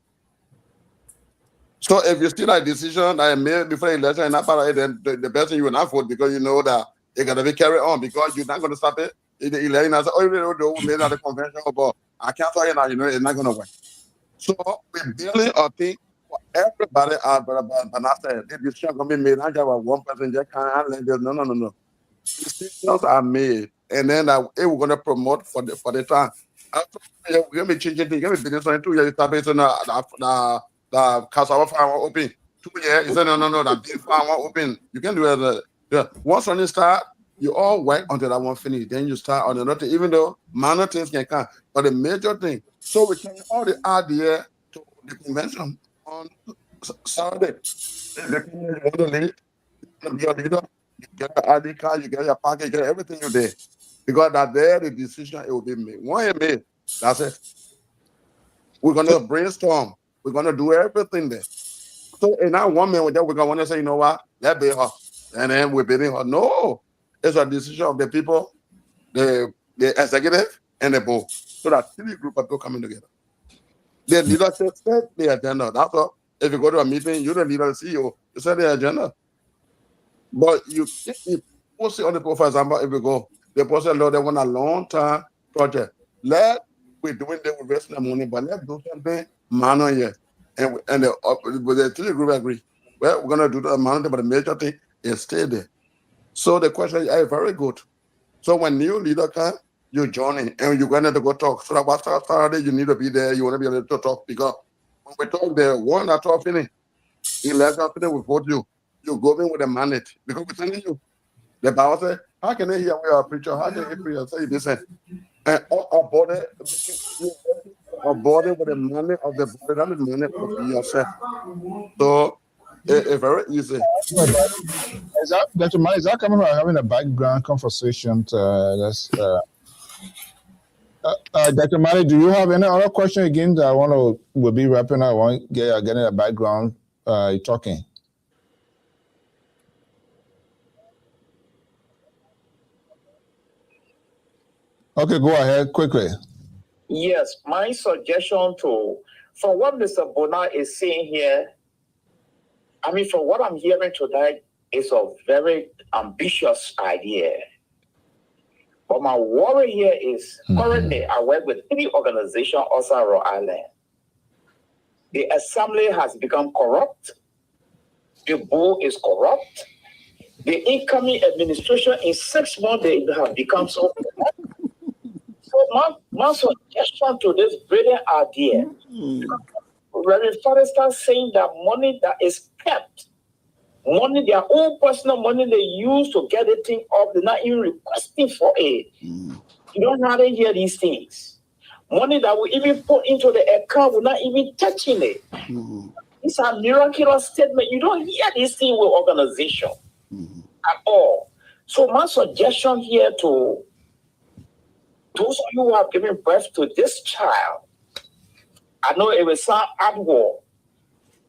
So if you still have a decision that is made before the election and not part of it, then the best thing you will not vote because you know that It got to be carried on because you're not going to stop it. The Elaine has already made at the convention, but I can't tell you now, it's not going to work. So we're building a thing for everybody out, but not saying this decision going to be made. I got one person just can't handle it. No. Decisions are made, and then we're going to promote for the time. After we're going to be changing things. You're going to be business in 2 years. Start based on the cassava farm open. 2 years. You say no. That big farm open. You can do it. Once when you start, you all work until that one finish. Then you start on another thing, even though minor things can come. But the major thing, so we carry all the idea to the convention on Saturday. If the community want to lead, be a leader, you get your ID card, you get your package, you get everything you did. Because that there, the decision, it will be made. When it made, that's it. We're going to brainstorm. We're going to do everything there. So in that 1 minute, we're going to want to say, you know what, let's be her. And then we're bidding her. No, it's a decision of the people, the executive, and the board. So that 3 groups of people coming together. The leadership set the agenda. That's all. If you go to a meeting, you're the leader, the CEO, you set the agenda. But you post it on the post, for example, if you go, they post it, they want a long-term project. We're doing that, we're wasting the money, but let's do something manual here. And the 3 groups agree. Well, we're going to do the manual, but the major thing is stay there. So the question is very good. So when new leader come, you join in and you're going to go talk. So that what Saturday you need to be there. You want to be able to talk because when we talk there, one that talk finish, 11 finish, we vote you. You go in with a mandate because we're telling you. The Bible says, how can they hear we are a preacher? How can they preach? Say this and our body with the money of the body, that is money of yourself. So it's very easy. Is that coming from having a background conversation? Dr. Mali, do you have any other question again that we'll be wrapping up? I want getting a background talking. Okay, go ahead quickly. Yes, my suggestion from what Mr. Bona is saying here, from what I'm hearing tonight, it's a very ambitious idea. But my worry here is currently I work with 3 organizations outside Rhode Island. The assembly has become corrupt. The board is corrupt. The incoming administration in 6 months, they have become so corrupt. So my suggestion to this brilliant idea, Reverend Father starts saying that money that is kept, money, their own personal money they use to get the thing up, they're not even requesting for it. You don't hardly hear these things. Money that we even put into the account, we're not even touching it. These are miraculous statements. You don't hear these things with organization at all. So my suggestion here to those of you who have given birth to this child, I know it will sound outward.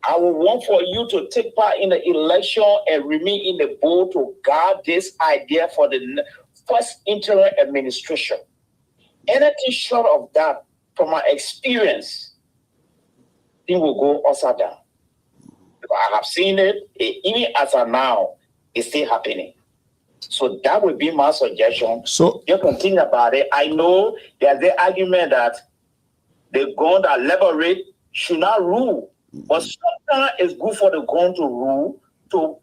I will want for you to take part in the election and remain in the board to guard this idea for the first interim administration. Anything short of that, from my experience, things will go upside down. I have seen it, even as of now, it's still happening. So that would be my suggestion. So you can think about it. I know there's the argument that the gun that liberate should not rule, but sometimes it's good for the gun to rule to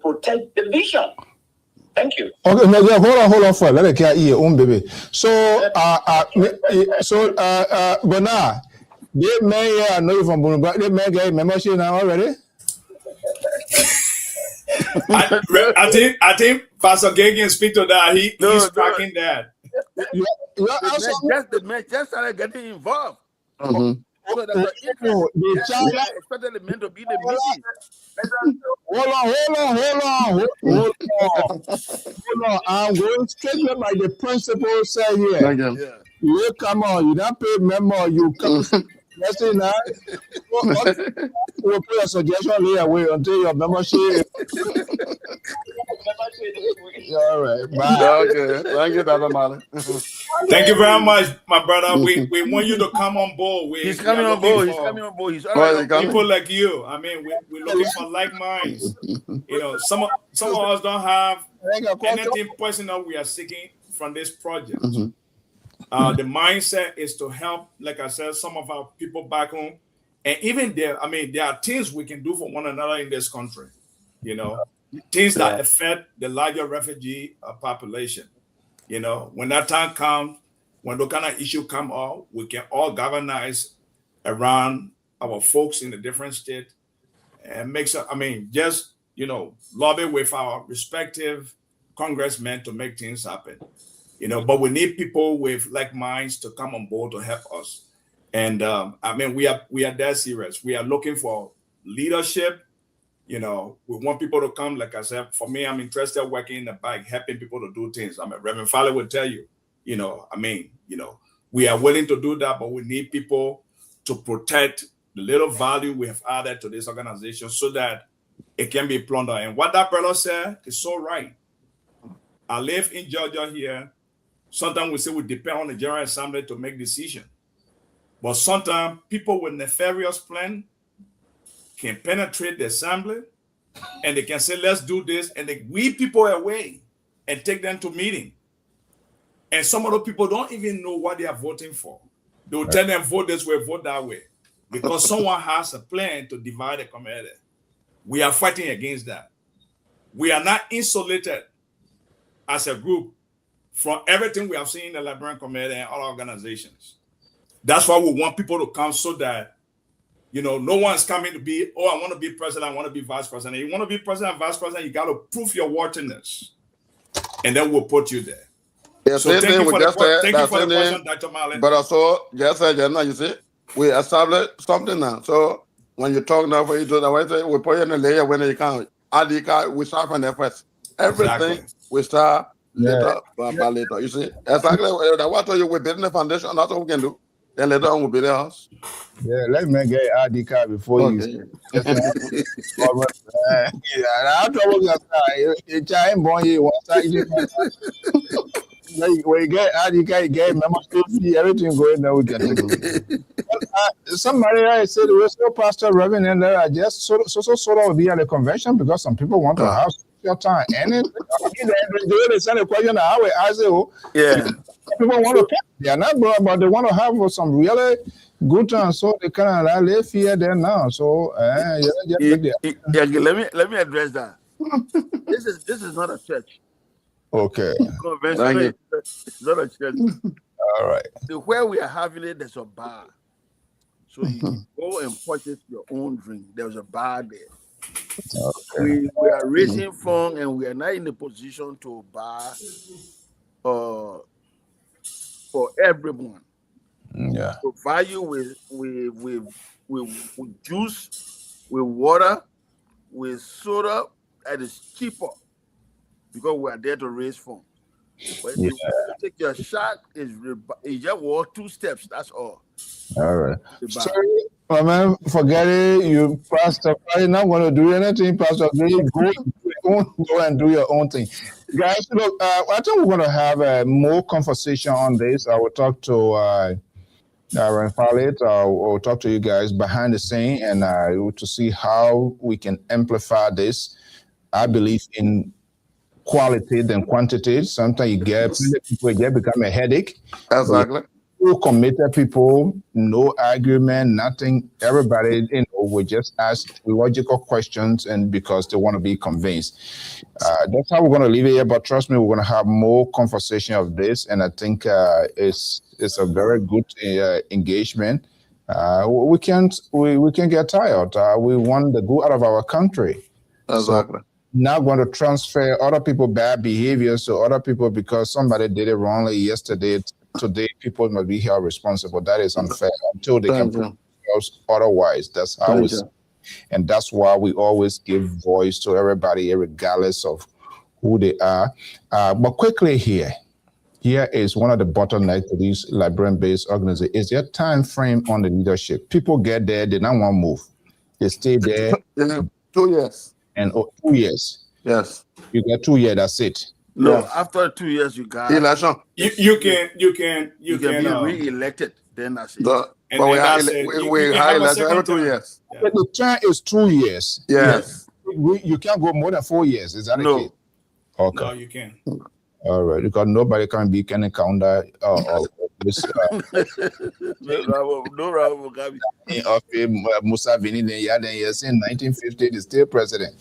protect the vision. Thank you. Okay, now hold on for let me get your own baby. So Bernard, they may I know you from Bunga, they may get membership now already. I think Pastor Gay can speak to that. He's tracking that. Just started getting involved. So that's expected the men to be the meeting. Hold on. I'm going straight by the principle say here. You come on, you don't pay memo, you come. Let's say now, we'll put a suggestion here away until your membership. All right. Bye. Okay. Thank you, Dr. Mali. Thank you very much, my brother. We want you to come on board. He's coming on board. He's coming on board. He's all right. People like you. I mean, we're looking for like minds. You know, some of us don't have anything personal we are seeking from this project. The mindset is to help, like I said, some of our people back home. And even there, I mean, there are things we can do for one another in this country. You know, things that affect the larger refugee population. You know, when that time comes, when those kind of issue come up, we can all galvanize around our folks in the different states and make some, I mean, just, you know, lobby with our respective congressmen to make things happen. You know, but we need people with like minds to come on board to help us. And I mean, we are that serious. We are looking for leadership. You know, we want people to come. Like I said, for me, I'm interested in working in the back, helping people to do things. I mean, Reverend Fowler will tell you, you know, I mean, you know, we are willing to do that, but we need people to protect the little value we have added to this organization so that it can be plundered. And what that brother said is so right. I live in Georgia here. Sometimes we say we depend on the General Assembly to make decisions. But sometimes people with nefarious plan can penetrate the assembly and they can say, let's do this. And they weed people away and take them to meeting. And some of the people don't even know what they are voting for. They will tell them, vote this way, vote that way. Because someone has a plan to divide the community. We are fighting against that. We are not insulated as a group from everything we have seen in the Liberian community and other organizations. That's why we want people to come so that, you know, no one's coming to be, oh, I want to be president, I want to be vice president. You want to be president and vice president, you got to prove your worthiness. And then we'll put you there. Yeah, so thank you for the question, Dr. Mali. But also, just like you see, we established something now. So when you talk now for each other, we put you in a layer when you can. We start from there first. Everything we start later, by later. You see, exactly what you we building the foundation. That's what we can do. Then later on we'll be the house. Yeah, let me get ID card before you. Yeah, I'm talking when you get ID card, you get membership fee, everything going there with you. Somebody said we're so Pastor Reverend and I just sort of be at the convention because some people want to have your time. And they send a question I say, yeah. People want to pay. They are not broad, but they want to have some really good time, so they kind of live here there now. So let me address that. This is not a church. Okay. Convention. It's not a church. All right. Where we are having it, there's a bar. So you can go and purchase your own drink. There's a bar there. Okay. We are raising funds and we are not in a position to buy for everyone. Yeah. Provide you with juice, with water, with soda that is cheaper because we are there to raise funds. But if you take your shot, it's just walk 2 steps. That's all. All right. Sorry, my man, forget it. You, Pastor, you're not going to do anything, Pastor. Go and do your own thing. Guys, look, I think we're going to have more conversation on this. I will talk to Reverend Fowler. I'll talk to you guys behind the scene and to see how we can amplify this. I believe in quality than quantity. Sometimes you get people become a headache. Exactly. Committed people, no argument, nothing. Everybody, will just ask logical questions, and because they want to be convinced. That's how we're going to leave it here. But trust me, we're going to have more conversation of this, and I think it's a very good engagement. We can't get tired. We want the good out of our country. Exactly. So, not going to transfer other people's bad behaviors to other people because somebody did it wrongly yesterday. Today, people must be held responsible. That is unfair until they can prove themselves otherwise. That's how it's, and that's why we always give voice to everybody, regardless of who they are. But quickly here is one of the bottlenecks to these Liberian-based organizations. Is there time frame on the leadership? People get there, they don't want to move. They stay there. 2 years. And 2 years. Yes. You get 2 years, that's it. No, Yeah. after 2 years, you got Election. You can be re-elected. Then that's it. But and we that's it. we can have have a election every second 2 term. years. Yeah. But the term is 2 years. Yes. You can't go more than 4 years. Is that the No. case? Okay. No, you can. All right. Because nobody can be can counter this No, Mugabe. of Musa Vini in 1950 is still president.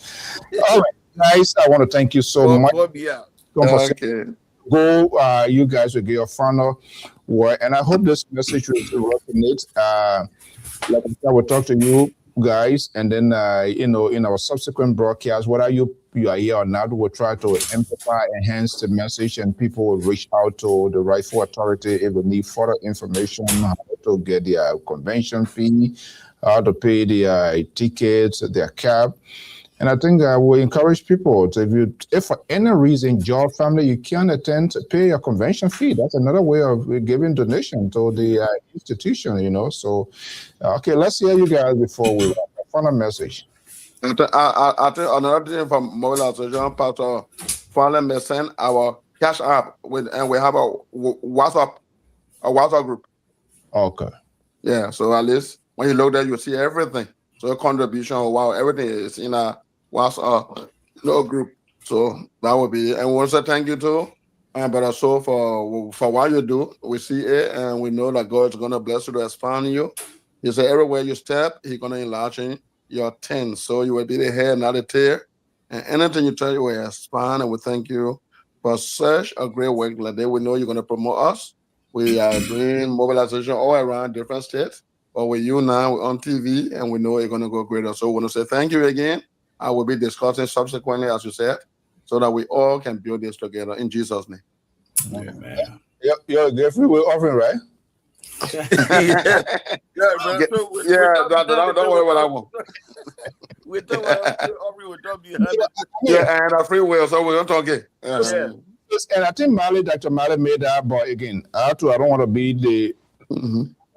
All right, guys. I want to thank you so much. Okay. Go, you guys will get your final word, and I hope this message will resonate. Like I said, I will talk to you guys, and then in our subsequent broadcast, whether you are here or not, we'll try to amplify, enhance the message, and people will reach out to the rightful authority if they need further information, how to get their convention fee, how to pay their tickets, their cab. And I think I will encourage people to, if for any reason, your family, you can't attend, pay your convention fee. That's another way of giving donation to the institution, So, okay, let's hear you guys before we final message. I think another thing from mobilization, Pastor Fallen may send our cash app and we have a WhatsApp group. Okay. Yeah, so at least when you look there, you see everything. So your contribution, wow, everything is in a WhatsApp group. So that would be, and we want to say thank you to Brother So for what you do. We see it and we know that God is going to bless you to expand you. He said everywhere you step, He's going to enlarge your tent. So you will be the head, not the tail. And anything you tell you will expand. And we thank you for such a great work like that. We know you're going to promote us. We are doing mobilization all around different states. But with you now, we're on TV, and we know you're going to go greater. So we want to say thank you again. I will be discussing subsequently, as you said, so that we all can build this together in Jesus' name. Amen. You're the free will offering, right? Don't worry what I want. Yeah, and a free will, so we're going to talk it. Yeah. And I think Dr. Mali made that, but again, I don't want to be the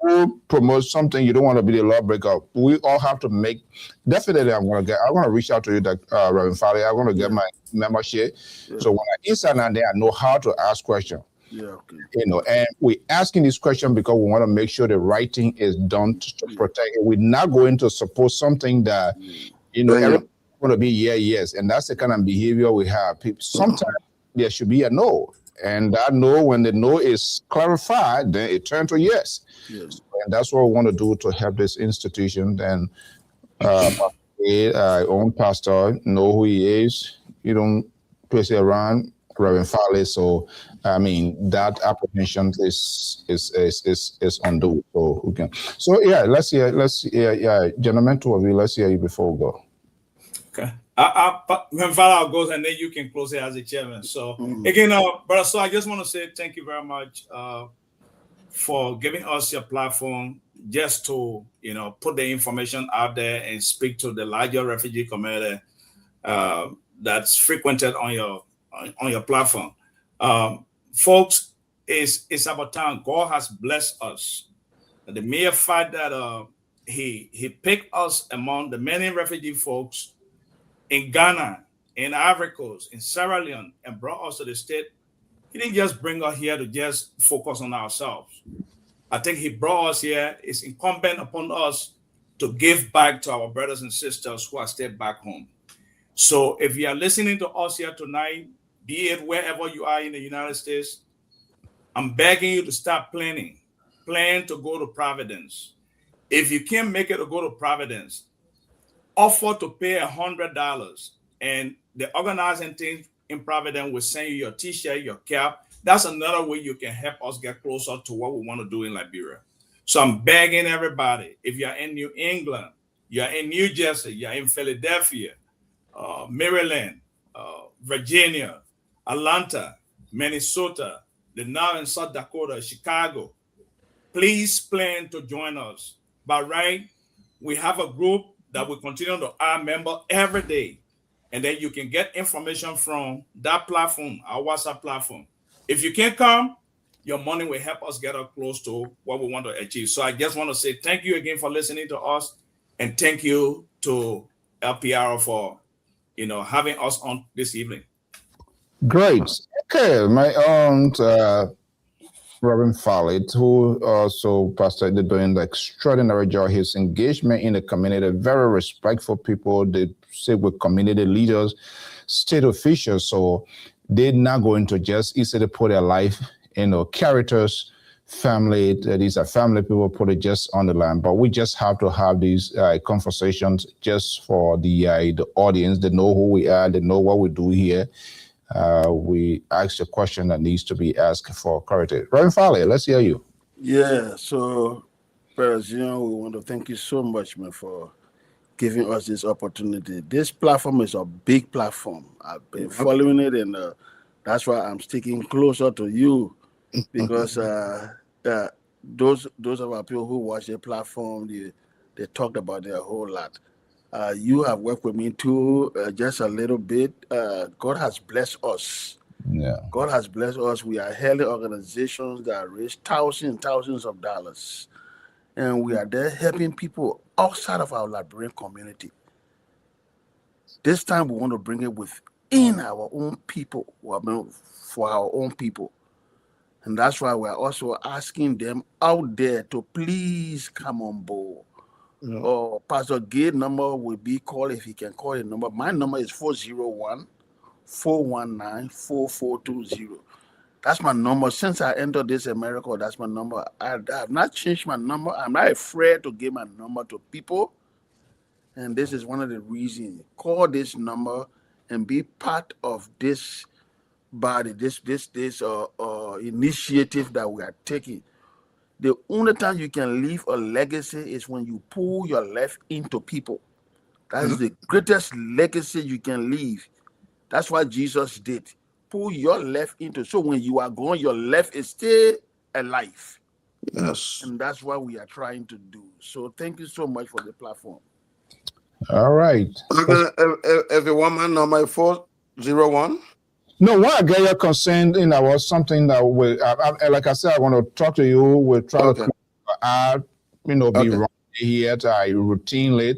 who promotes something. You don't want to be the lawbreaker. We all have to make. Definitely, I'm going to reach out to you, Reverend Fally. I'm going to get my membership. Yeah. So when I inside and there, I know how to ask questions. Yeah, okay. And we're asking this question because we want to make sure the right thing is done to protect it. We're not going to support something that, everyone's going to be yes. And that's the kind of behavior we have. People, sometimes there should be a no. And that no, when the no is clarified, then it turns to yes. Yes. And that's what we want to do to help this institution. And our own pastor know who he is. You don't twist it around, Reverend Fally. So, I mean, that apprehension is undue. So we can. So yeah, let's hear, gentlemen, two of you. Let's hear you before we go. Okay. When Val goes, and then you can close it as a chairman. So again, brother, so I just want to say thank you very much for giving us your platform just to put the information out there and speak to the larger refugee community that's frequented on your platform. Folks, it's about time. God has blessed us. The mere fact that he picked us among the many refugee folks in Ghana, in Ivory Coast, in Sierra Leone, and brought us to the state. He didn't just bring us here to just focus on ourselves. I think he brought us here. It's incumbent upon us to give back to our brothers and sisters who are still back home. So if you are listening to us here tonight, be it wherever you are in the United States, I'm begging you to start planning. Plan to go to Providence. If you can't make it to go to Providence, offer to pay $100, and the organizing team in Providence will send you your t-shirt, your cap. That's another way you can help us get closer to what we want to do in Liberia. So I'm begging everybody, if you're in New England, you're in New Jersey, you're in Philadelphia, Maryland, Virginia, Atlanta, Minnesota, the now in South Dakota, Chicago, please plan to join us. But we have a group that will continue to add members every day. And then you can get information from that platform, our WhatsApp platform. If you can't come, your money will help us get us close to what we want to achieve. So I just want to say thank you again for listening to us. And thank you to LPR for, having us on this evening. Great. Okay, my own Reverend Follett, who also Pastor did doing the extraordinary job. His engagement in the community, very respectful people. They sit with community leaders, state officials, so they're not going to just easily put their life, characters, family. These are family people, put it just on the line. But we just have to have these conversations just for the audience. They know who we are. They know what we do here. We ask a question that needs to be asked for clarity. Reverend Farley, let's hear you. Yeah, so President, we want to thank you so much, man, for giving us this opportunity. This platform is a big platform. I've been following it, and that's why I'm sticking closer to you, because those of our people who watch the platform, they talked about it a whole lot. You have worked with me too, just a little bit. God has blessed us. Yeah. God has blessed us. We are helping organizations that raise thousands of dollars. And we are there helping people outside of our Liberian community. This time we want to bring it within our own people, for our own people. And that's why we're also asking them out there to please come on board. Or Pastor Gabe's number will be called if he can call a number. My number is 401-419-4420. That's my number. Since I entered this America, that's my number. I have not changed my number. I'm not afraid to give my number to people. And this is one of the reasons. Call this number and be part of this body, this initiative that we are taking. The only time you can leave a legacy is when you pull your life into people. That is the greatest legacy you can leave. That's what Jesus did. Pull your life into. So when you are gone, your life is still alive. Yes. And that's what we are trying to do. So thank you so much for the platform. All right. Okay, if you want my number, 401. No, when I get your consent, was something that we, like I said, I want to talk to you. We'll try to add, be running here routinely,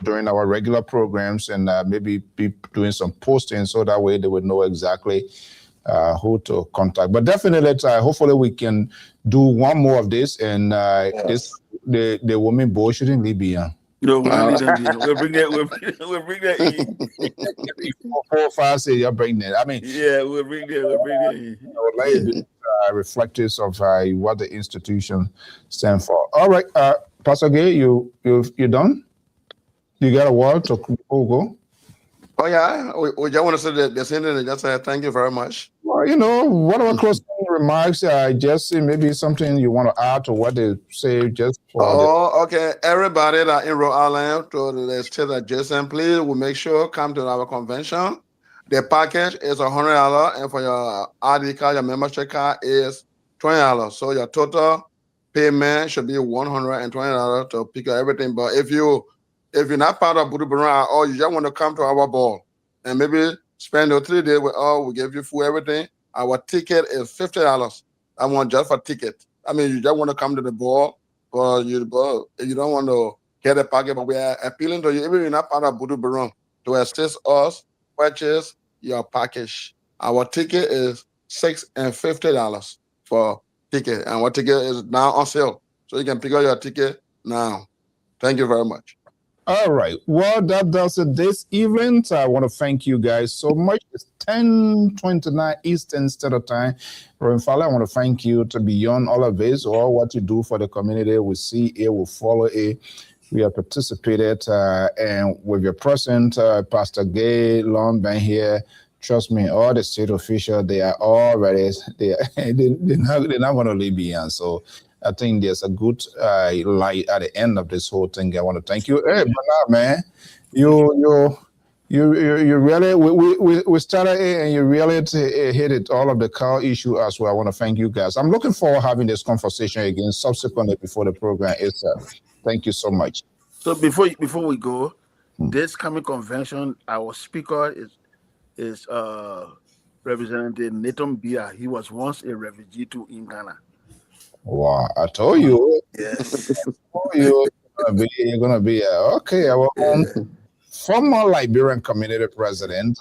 during our regular programs, and maybe be doing some posting so that way they would know exactly who to contact. But definitely, hopefully we can do one more of this, and the women both shouldn't leave behind. No, we'll bring that in. 4 or 5 say you're bringing it. I mean, we'll bring that. Reflective of what the institution stands for. All right, Pastor Gay, you done? You got a word to go? Oh yeah, we just want to say the same thing. Just say thank you very much. Well, what are closing remarks? Just maybe something you want to add to what they say. Just for okay. Everybody that in Rhode Island to the state adjacent, please, we'll make sure come to our convention. The package is $100, and for your ID card, your membership card is $20. So your total payment should be $120 to pick up everything. But if you're not part of Budu Baran or you just want to come to our ball and maybe spend your 3 days with us, we give you food, everything. Our ticket is $50. I want just for ticket. I mean, you just want to come to the ball, but you don't want to get a package. But we are appealing to you, even if you're not part of Budu Baran, to assist us purchase your package. Our ticket is $6 and $50 for ticket, and our ticket is now on sale, so you can pick up your ticket now. Thank you very much. All right. Well, that does it this evening. I want to thank you guys so much. It's 10:29 Eastern Standard Time. Reverend Fowler, I want to thank you to beyond all of this, all what you do for the community. We see it, we follow it. We have participated, and with your presence, Pastor Gay, Long been here. Trust me, all the state officials, they are all ready. They're not going to leave behind. So I think there's a good light at the end of this whole thing. I want to thank you. Hey, Bernard, man, you really we started it, and you really hit it all of the car issue as well. I want to thank you guys. I'm looking forward to having this conversation again subsequently before the program itself. Thank you so much. So before we go, this coming convention, our speaker is Representative Nathan Bia. He was once a refugee in Ghana. Wow, I told you. Yes. I told you you're gonna be okay. Our own former Liberian community president.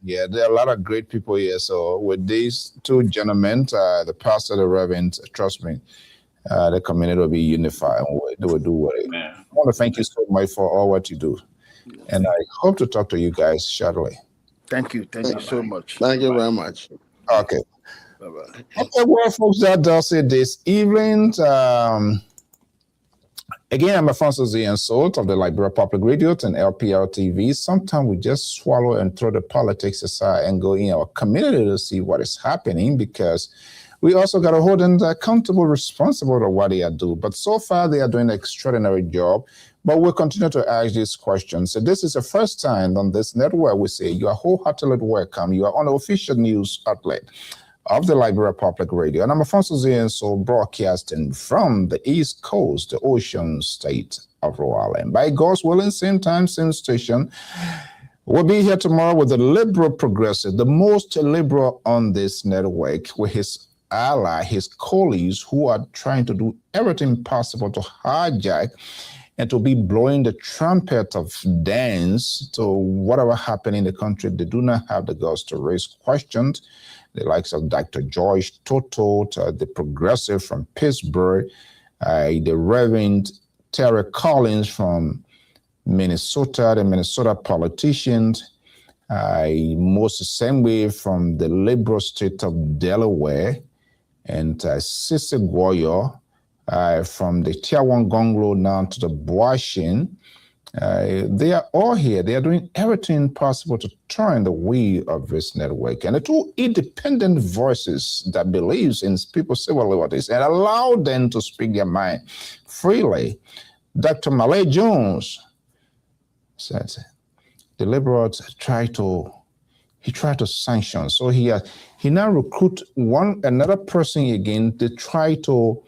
Yeah, there are a lot of great people here. So with these two gentlemen, the pastor, the reverend, trust me, the community will be unified. They will do what it. I want to thank you so much for all what you do. And I hope to talk to you guys shortly. Thank you. Thank you so much. Thank you very much. Okay. Bye-bye. Okay, well, folks, that does it this evening. Again, I'm Alfonso Z. and Salt of the Liberia Public Radio and Lpr-Tv. Sometimes we just swallow and throw the politics aside and go in our community to see what is happening, because we also got to hold them accountable, responsible for what they are doing. But so far, they are doing an extraordinary job. But we'll continue to ask these questions. So this is the first time on this network we say you are wholeheartedly welcome. You are on the official news outlet of the Liberia Public Radio. And I'm Alfonso Z. and so broadcasting from the East Coast, the ocean state of Rhode Island. By God's willing, same time, same station. We'll be here tomorrow with the liberal progressive, the most liberal on this network, with his ally, his colleagues, who are trying to do everything possible to hijack and to be blowing the trumpet of dance to whatever happened in the country. They do not have the guts to raise questions. The likes of Dr. George Toto, the progressive from Pittsburgh, the Reverend Terry Collins from Minnesota, the Minnesota politicians, most the same way from the liberal state of Delaware, and Sissy Guoyo from the Tiawan Gonglo down to the Boashin. They are all here. They are doing everything possible to turn the wheel of this network. And the two independent voices that believes in people's civil liberties and allow them to speak their mind freely. Dr. Malay Jones said the liberals tried to sanction. So he now recruit another person again to try to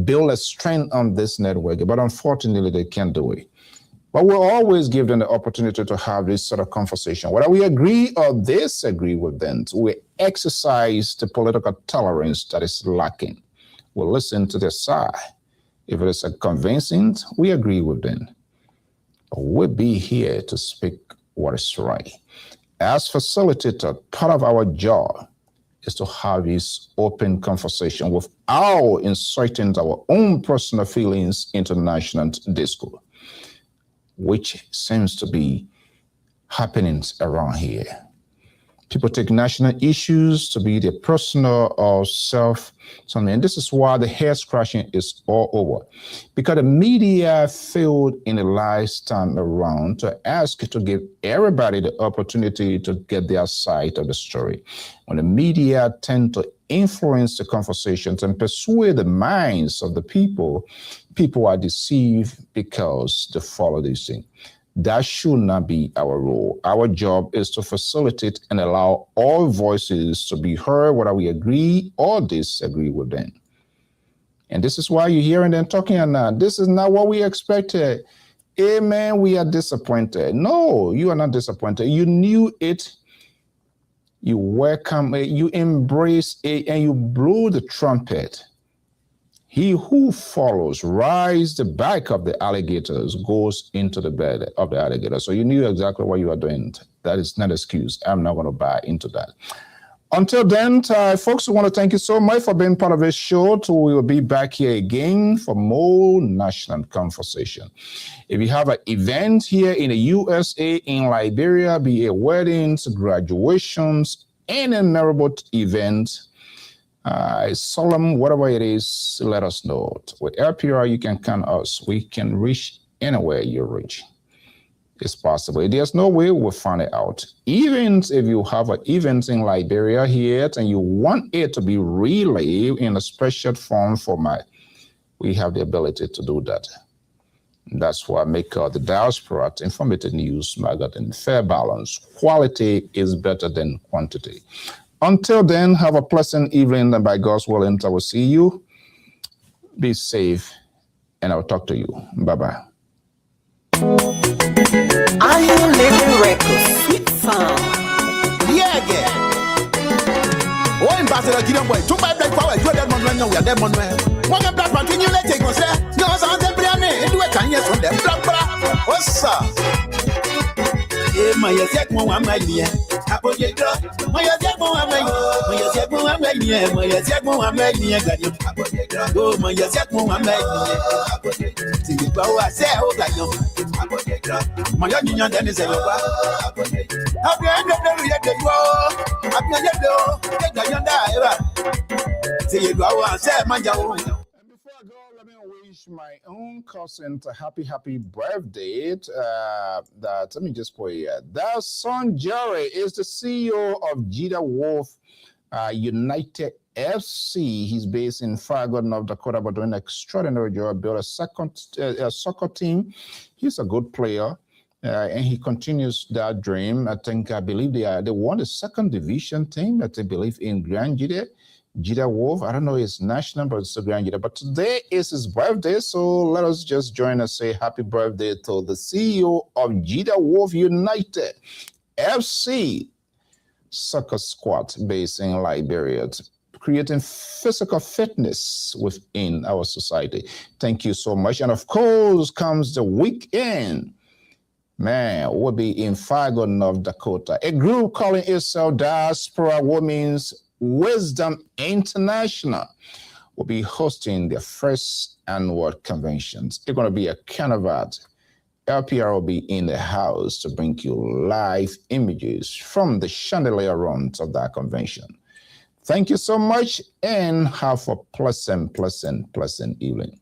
build a strength on this network. But unfortunately, they can't do it. But we'll always give them the opportunity to have this sort of conversation. Whether we agree or disagree with them, we exercise the political tolerance that is lacking. We'll listen to their side. If it is convincing, we agree with them. We'll be here to speak what is right. As facilitator, part of our job is to have this open conversation without inserting our own personal feelings into national discourse, which seems to be happening around here. People take national issues to be their personal or self-something. And this is why the hair scratching is all over. Because the media failed in the last time around to ask to give everybody the opportunity to get their side of the story. When the media tend to influence the conversations and persuade the minds of the people, people are deceived because they follow these things. That should not be our role. Our job is to facilitate and allow all voices to be heard, whether we agree or disagree with them. And this is why you're hearing them talking or not. This is not what we expected. Amen, we are disappointed. No, you are not disappointed. You knew it. You welcome it, you embrace it, and you blow the trumpet. He who follows rides the back of the alligators, goes into the bed of the alligator. So you knew exactly what you are doing. That is not an excuse. I'm not going to buy into that. Until then, folks, we want to thank you so much for being part of this show. We will be back here again for more national conversation. If you have an event here in the USA, in Liberia, be it weddings, graduations, any memorable event, solemn, whatever it is, let us know. With LPR, you can count us. We can reach anywhere you reach. It's possible. If there's no way, we'll find it out. Even if you have an event in Liberia here and you want it to be really in a special form format, we have the ability to do that. That's why I make the Diaspora Informative News Magazine fair balance. Quality is better than quantity. Until then, have a pleasant evening, and by God's willing, I will see you. Be safe, and I'll talk to you. Bye-bye. I am living records, sweet sound. Yeah, again. Oh, Ambassador Gideon Boy, 2 by Black Power, you're that man, we are that man. One of Black continue, let's take on, sir. No, I'm the Brian, and do a can yes on them. What's up? Maya Jack one my dear. Apoye drop. Maya Jack one my. Maya Jack one my dear. Maya Jack one my dear. Apoye drop. Oh Maya Jack one my dear. See the power say oh gayon. Apoye drop. Maya ninya deni say yo ba. Apoye. Apoye no ye de wo. Apoye do. Ye gayon da eba. See you go and say manja wo. Before I go, let me wish my own cousin a happy birthday. Let me just put here. Their son Jerry is the CEO of Jida Wolf United FC. He's based in Fargo, North Dakota, but doing an extraordinary job. Built a soccer team. He's a good player. And he continues that dream. I believe they won the second division team that I believe in Grand Jida Wolf. I don't know his national, but it's a Grand Jida. But today is his birthday, so let us just join us, say happy birthday to the CEO of Jida Wolf United FC soccer squad based in Liberia, creating physical fitness within our society. Thank you so much. And of course comes the weekend. Man, we'll be in Fargo, North Dakota. A group calling itself Diaspora Women's Wisdom International will be hosting their first annual conventions. It's going to be a carnival. LPR will be in the house to bring you live images from the chandelier runs of that convention. Thank you so much and have a pleasant evening.